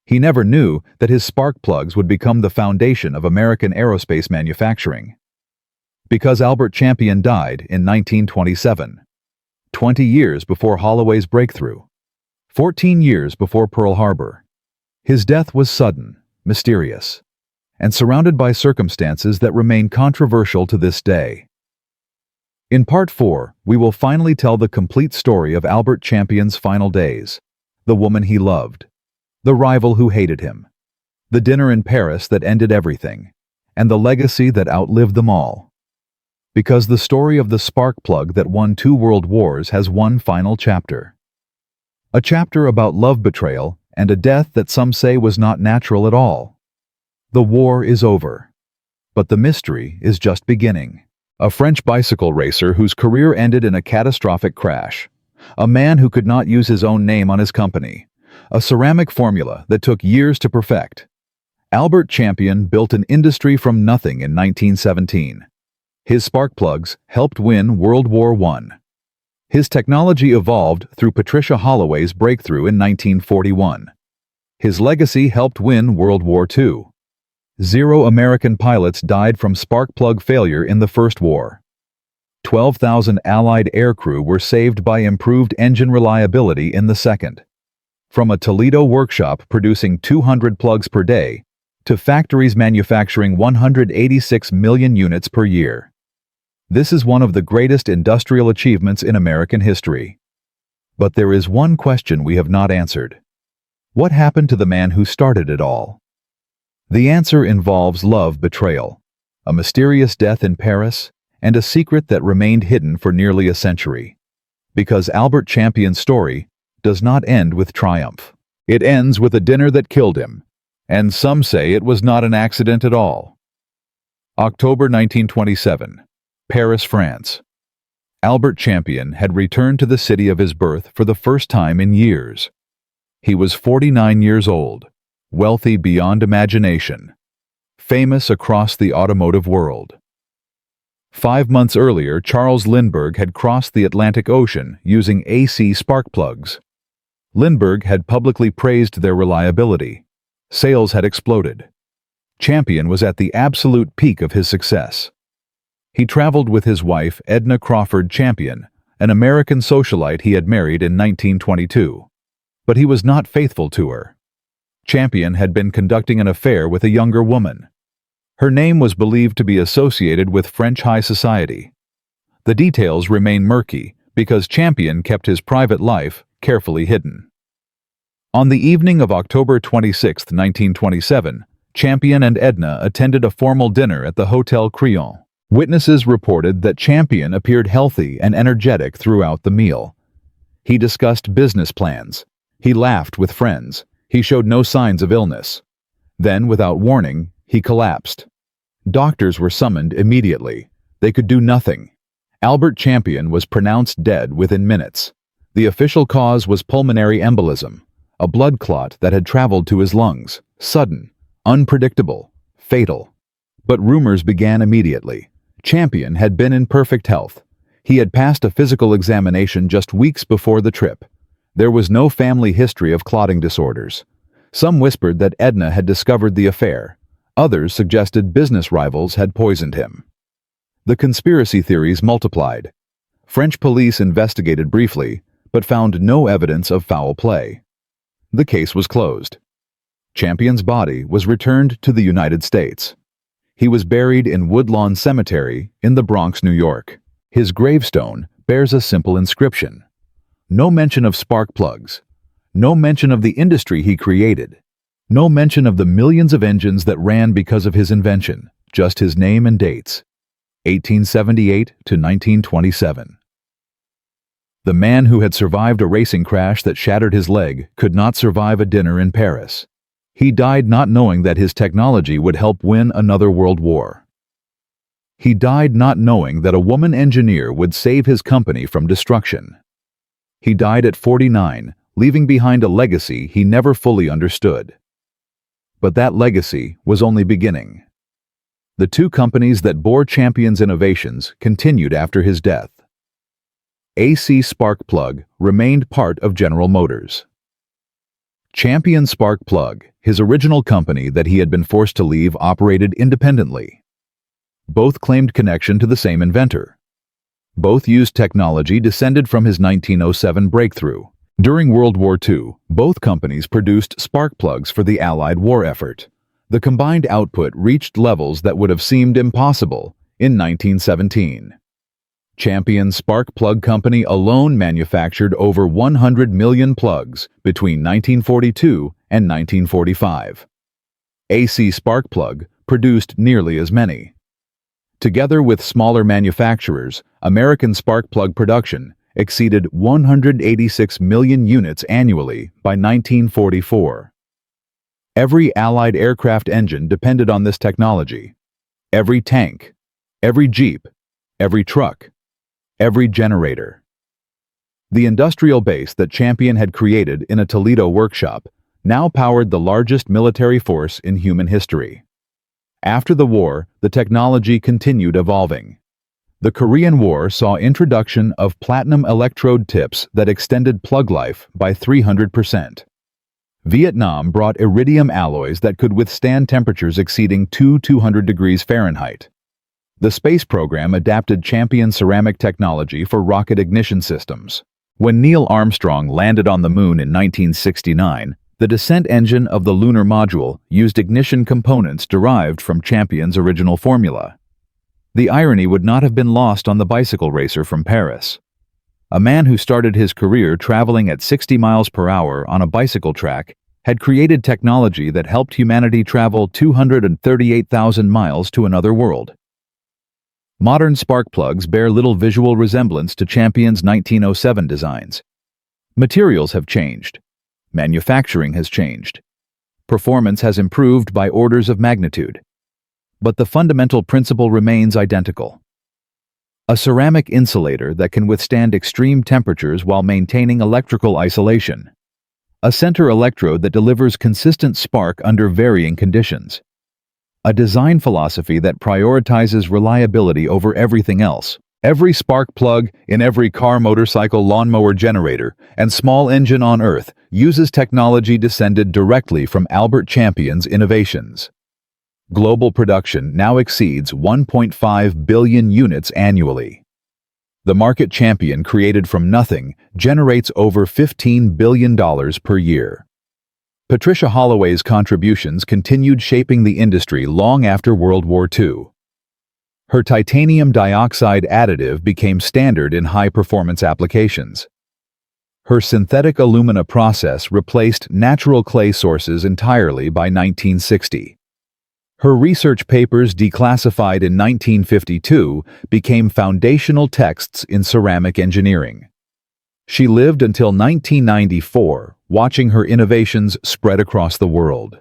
He never knew that his spark plugs would become the foundation of American aerospace manufacturing. Because Albert Champion died in 1927, 20 years before Holloway's breakthrough, 14 years before Pearl Harbor. His death was sudden, mysterious, and surrounded by circumstances that remain controversial to this day. In Part 4, we will finally tell the complete story of Albert Champion's final days, the woman he loved, the rival who hated him, the dinner in Paris that ended everything, and the legacy that outlived them all. Because the story of the spark plug that won 2 world wars has one final chapter. A chapter about love betrayal and a death that some say was not natural at all. The war is over, but the mystery is just beginning. A French bicycle racer whose career ended in a catastrophic crash. A man who could not use his own name on his company. A ceramic formula that took years to perfect. Albert Champion built an industry from nothing in 1917. His spark plugs helped win World War I. His technology evolved through Patricia Holloway's breakthrough in 1941. His legacy helped win World War II. 0 American pilots died from spark plug failure in the First War. 12,000 Allied aircrew were saved by improved engine reliability in the Second. From a Toledo workshop producing 200 plugs per day to factories manufacturing 186 million units per year. This is one of the greatest industrial achievements in American history. But there is one question we have not answered. What happened to the man who started it all? The answer involves love betrayal, a mysterious death in Paris, and a secret that remained hidden for nearly a century. Because Albert Champion's story does not end with triumph. It ends with a dinner that killed him, and some say it was not an accident at all. October 1927, Paris, France. Albert Champion had returned to the city of his birth for the first time in years. He was 49 years old, wealthy beyond imagination, famous across the automotive world. 5 months earlier, Charles Lindbergh had crossed the Atlantic Ocean using AC spark plugs. Lindbergh had publicly praised their reliability. Sales had exploded. Champion was at the absolute peak of his success. He traveled with his wife, Edna Crawford Champion, an American socialite he had married in 1922. But he was not faithful to her. Champion had been conducting an affair with a younger woman. Her name was believed to be associated with French high society. The details remain murky because Champion kept his private life carefully hidden. On the evening of October 26, 1927, Champion and Edna attended a formal dinner at the Hotel Crillon. Witnesses reported that Champion appeared healthy and energetic throughout the meal. He discussed business plans. He laughed with friends. He showed no signs of illness. Then, without warning, he collapsed. Doctors were summoned immediately. They could do nothing. Albert Champion was pronounced dead within minutes. The official cause was pulmonary embolism, a blood clot that had traveled to his lungs, sudden, unpredictable, fatal. But rumors began immediately. Champion had been in perfect health. He had passed a physical examination just weeks before the trip. There was no family history of clotting disorders. Some whispered that Edna had discovered the affair. Others suggested business rivals had poisoned him. The conspiracy theories multiplied. French police investigated briefly, but found no evidence of foul play. The case was closed. Champion's body was returned to the United States. He was buried in Woodlawn Cemetery in the Bronx, New York. His gravestone bears a simple inscription. No mention of spark plugs. No mention of the industry he created. No mention of the millions of engines that ran because of his invention. Just his name and dates. 1878 to 1927. The man who had survived a racing crash that shattered his leg could not survive a dinner in Paris. He died not knowing that his technology would help win another world war. He died not knowing that a woman engineer would save his company from destruction. He died at 49, leaving behind a legacy he never fully understood. But that legacy was only beginning. The two companies that bore Champion's innovations continued after his death. AC Spark Plug remained part of General Motors. Champion Spark Plug, his original company that he had been forced to leave, operated independently. Both claimed connection to the same inventor. Both used technology descended from his 1907 breakthrough. During World War II, both companies produced spark plugs for the Allied war effort. The combined output reached levels that would have seemed impossible in 1917. Champion Spark Plug Company alone manufactured over 100 million plugs between 1942 and 1945. AC Spark Plug produced nearly as many. Together with smaller manufacturers, American spark plug production exceeded 186 million units annually by 1944. Every Allied aircraft engine depended on this technology. Every tank, every jeep, every truck, every generator. The industrial base that Champion had created in a Toledo workshop now powered the largest military force in human history. After the war, the technology continued evolving. The Korean War saw introduction of platinum electrode tips that extended plug life by 300%. Vietnam brought iridium alloys that could withstand temperatures exceeding 200 degrees Fahrenheit. The space program adapted Champion ceramic technology for rocket ignition systems. When Neil Armstrong landed on the moon in 1969, the descent engine of the lunar module used ignition components derived from Champion's original formula. The irony would not have been lost on the bicycle racer from Paris. A man who started his career traveling at 60 miles per hour on a bicycle track had created technology that helped humanity travel 238,000 miles to another world. Modern spark plugs bear little visual resemblance to Champion's 1907 designs. Materials have changed. Manufacturing has changed. Performance has improved by orders of magnitude. But the fundamental principle remains identical. A ceramic insulator that can withstand extreme temperatures while maintaining electrical isolation. A center electrode that delivers consistent spark under varying conditions. A design philosophy that prioritizes reliability over everything else. Every spark plug in every car, motorcycle, lawnmower, generator, and small engine on Earth uses technology descended directly from Albert Champion's innovations. Global production now exceeds 1.5 billion units annually. The market Champion created from nothing generates over $15 billion per year. Patricia Holloway's contributions continued shaping the industry long after World War II. Her titanium dioxide additive became standard in high-performance applications. Her synthetic alumina process replaced natural clay sources entirely by 1960. Her research papers, declassified in 1952, became foundational texts in ceramic engineering. She lived until 1994, watching her innovations spread across the world.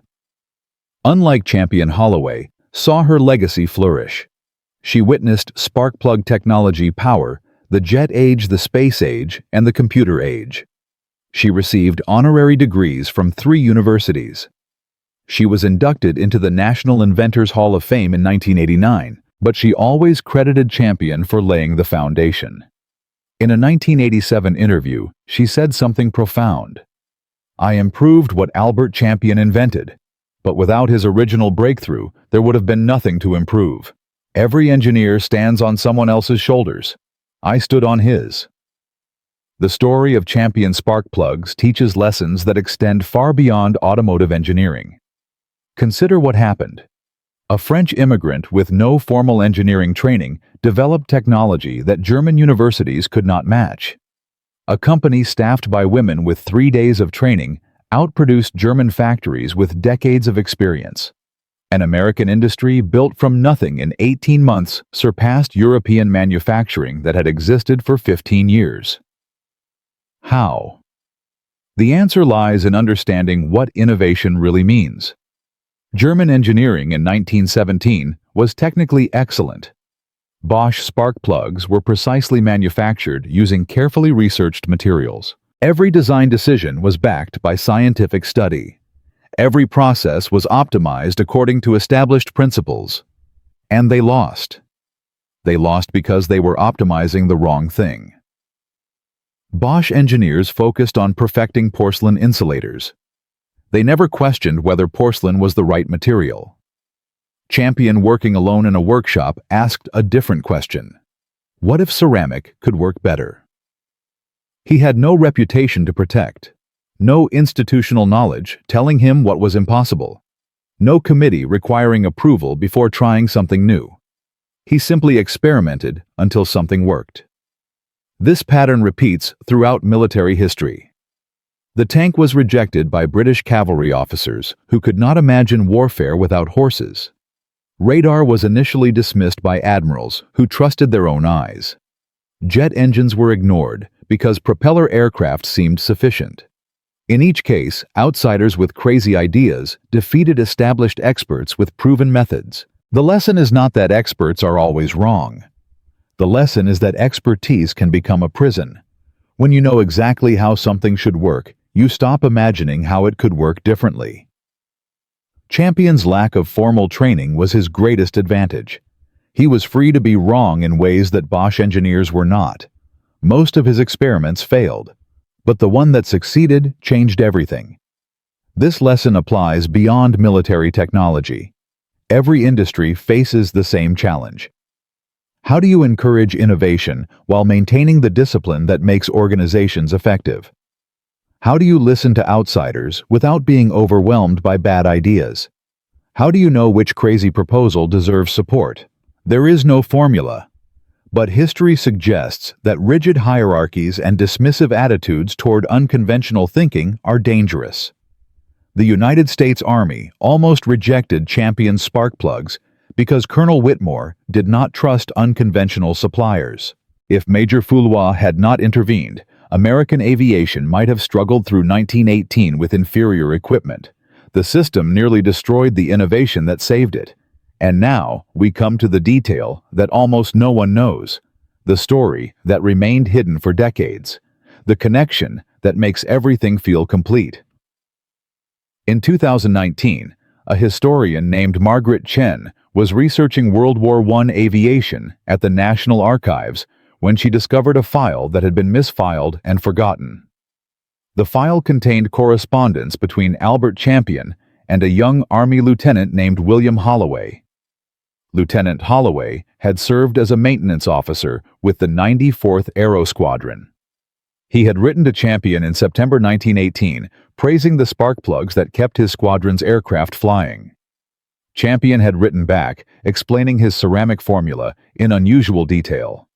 Unlike Champion, Holloway saw her legacy flourish. She witnessed spark plug technology power the jet age, the space age, and the computer age. She received honorary degrees from 3 universities. She was inducted into the National Inventors Hall of Fame in 1989, but she always credited Champion for laying the foundation. In a 1987 interview, she said something profound. "I improved what Albert Champion invented, but without his original breakthrough, there would have been nothing to improve. Every engineer stands on someone else's shoulders. I stood on his." The story of Champion spark plugs teaches lessons that extend far beyond automotive engineering. Consider what happened. A French immigrant with no formal engineering training developed technology that German universities could not match. A company staffed by women with 3 days of training outproduced German factories with decades of experience. An American industry built from nothing in 18 months surpassed European manufacturing that had existed for 15 years. How? The answer lies in understanding what innovation really means. German engineering in 1917 was technically excellent. Bosch spark plugs were precisely manufactured using carefully researched materials. Every design decision was backed by scientific study. Every process was optimized according to established principles. And they lost. They lost because they were optimizing the wrong thing. Bosch engineers focused on perfecting porcelain insulators. They never questioned whether porcelain was the right material. Champion, working alone in a workshop, asked a different question. What if ceramic could work better? He had no reputation to protect, no institutional knowledge telling him what was impossible, no committee requiring approval before trying something new. He simply experimented until something worked. This pattern repeats throughout military history. The tank was rejected by British cavalry officers who could not imagine warfare without horses. Radar was initially dismissed by admirals who trusted their own eyes. Jet engines were ignored because propeller aircraft seemed sufficient. In each case, outsiders with crazy ideas defeated established experts with proven methods. The lesson is not that experts are always wrong. The lesson is that expertise can become a prison. When you know exactly how something should work, you stop imagining how it could work differently. Champion's lack of formal training was his greatest advantage. He was free to be wrong in ways that Bosch engineers were not. Most of his experiments failed, but the one that succeeded changed everything. This lesson applies beyond military technology. Every industry faces the same challenge. How do you encourage innovation while maintaining the discipline that makes organizations effective? How do you listen to outsiders without being overwhelmed by bad ideas? How do you know which crazy proposal deserves support? There is no formula, but history suggests that rigid hierarchies and dismissive attitudes toward unconventional thinking are dangerous. The United States Army almost rejected Champion spark plugs because Colonel Whitmore did not trust unconventional suppliers. If Major Foulois had not intervened, American aviation might have struggled through 1918 with inferior equipment. The system nearly destroyed the innovation that saved it. And now we come to the detail that almost no one knows, the story that remained hidden for decades, the connection that makes everything feel complete. In 2019, a historian named Margaret Chen was researching World War I aviation at the National Archives when she discovered a file that had been misfiled and forgotten. The file contained correspondence between Albert Champion and a young Army lieutenant named William Holloway. Lieutenant Holloway had served as a maintenance officer with the 94th Aero Squadron. He had written to Champion in September 1918, praising the spark plugs that kept his squadron's aircraft flying. Champion had written back, explaining his ceramic formula in unusual detail.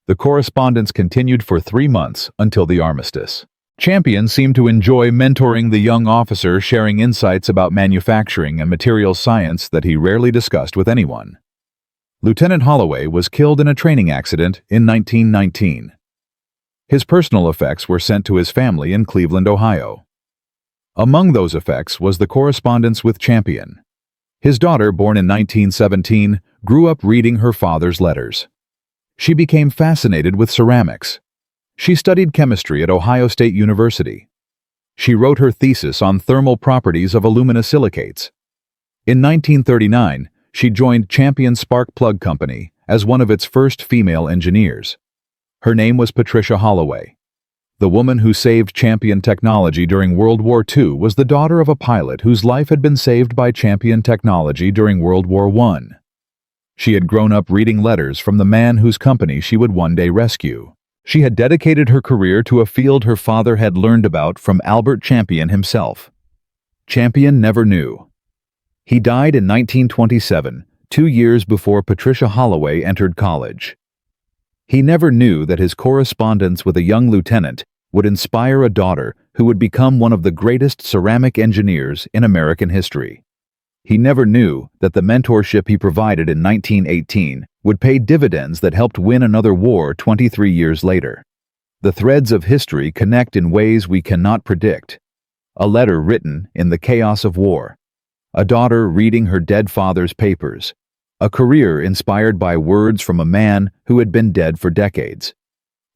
The correspondence continued for 3 months until the armistice. Champion seemed to enjoy mentoring the young officer, sharing insights about manufacturing and materials science that he rarely discussed with anyone. Lieutenant Holloway was killed in a training accident in 1919. His personal effects were sent to his family in Cleveland, Ohio. Among those effects was the correspondence with Champion. His daughter, born in 1917, grew up reading her father's letters. She became fascinated with ceramics. She studied chemistry at Ohio State University. She wrote her thesis on thermal properties of aluminosilicates. In 1939, she joined Champion Spark Plug Company as one of its first female engineers. Her name was Patricia Holloway. The woman who saved Champion technology during World War II was the daughter of a pilot whose life had been saved by Champion technology during World War I. She had grown up reading letters from the man whose company she would one day rescue. She had dedicated her career to a field her father had learned about from Albert Champion himself. Champion never knew. He died in 1927, 2 years before Patricia Holloway entered college. He never knew that his correspondence with a young lieutenant would inspire a daughter who would become one of the greatest ceramic engineers in American history. He never knew that the mentorship he provided in 1918 would pay dividends that helped win another war 23 years later. The threads of history connect in ways we cannot predict. A letter written in the chaos of war. A daughter reading her dead father's papers. A career inspired by words from a man who had been dead for decades.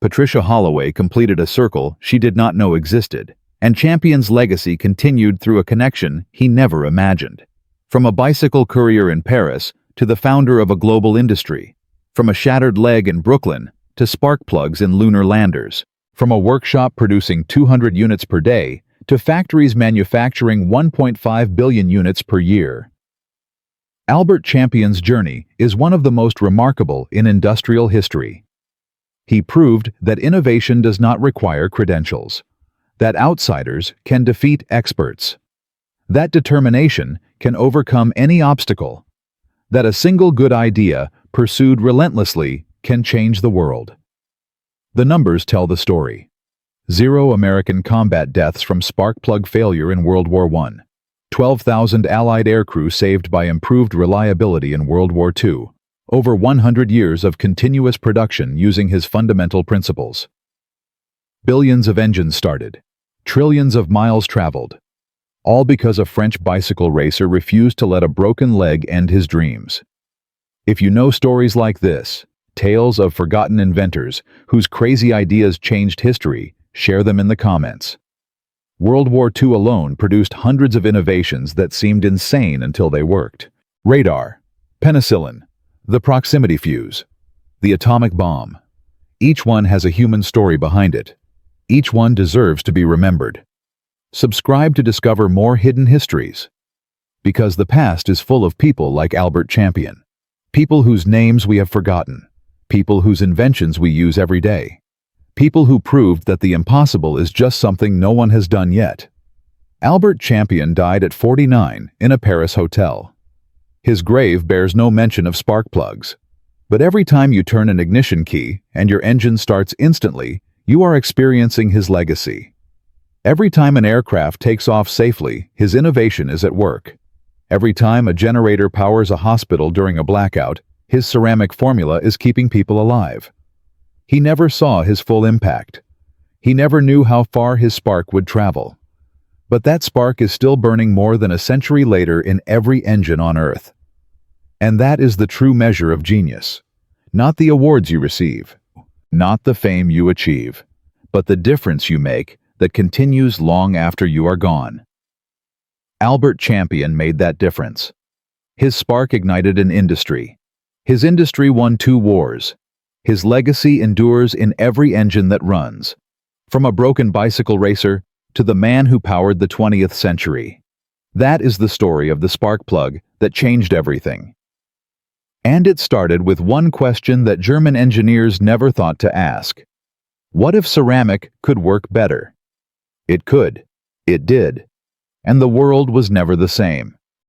Patricia Holloway completed a circle she did not know existed, and Champion's legacy continued through a connection he never imagined. From a bicycle courier in Paris to the founder of a global industry. From a shattered leg in Brooklyn to spark plugs in lunar landers. From a workshop producing 200 units per day to factories manufacturing 1.5 billion units per year. Albert Champion's journey is one of the most remarkable in industrial history. He proved that innovation does not require credentials, that outsiders can defeat experts, that determination can overcome any obstacle, that a single good idea pursued relentlessly can change the world. The numbers tell the story. 0 American combat deaths from spark plug failure in World War I. 12,000 Allied aircrew saved by improved reliability in World War II. Over 100 years of continuous production using his fundamental principles. Billions of engines started. Trillions of miles traveled. All because a French bicycle racer refused to let a broken leg end his dreams. If you know stories like this, tales of forgotten inventors whose crazy ideas changed history, share them in the comments. World War II alone produced hundreds of innovations that seemed insane until they worked. Radar, penicillin, the proximity fuse, the atomic bomb. Each one has a human story behind it. Each one deserves to be remembered. Subscribe to discover more hidden histories. Because the past is full of people like Albert Champion. People whose names we have forgotten. People whose inventions we use every day. People who proved that the impossible is just something no one has done yet. Albert Champion died at 49 in a Paris hotel. His grave bears no mention of spark plugs. But every time you turn an ignition key and your engine starts instantly, you are experiencing his legacy. Every time an aircraft takes off safely, his innovation is at work. Every time a generator powers a hospital during a blackout, his ceramic formula is keeping people alive. He never saw his full impact. He never knew how far his spark would travel. But that spark is still burning more than a century later in every engine on Earth. And that is the true measure of genius. Not the awards you receive, not the fame you achieve, but the difference you make that continues long after you are gone. Albert Champion made that difference. His spark ignited an industry. His industry won 2 wars. His legacy endures in every engine that runs, from a broken bicycle racer to the man who powered the 20th century. That is the story of the spark plug that changed everything. And it started with one question that German engineers never thought to ask. What if ceramic could work better? It could. It did. And the world was never the same.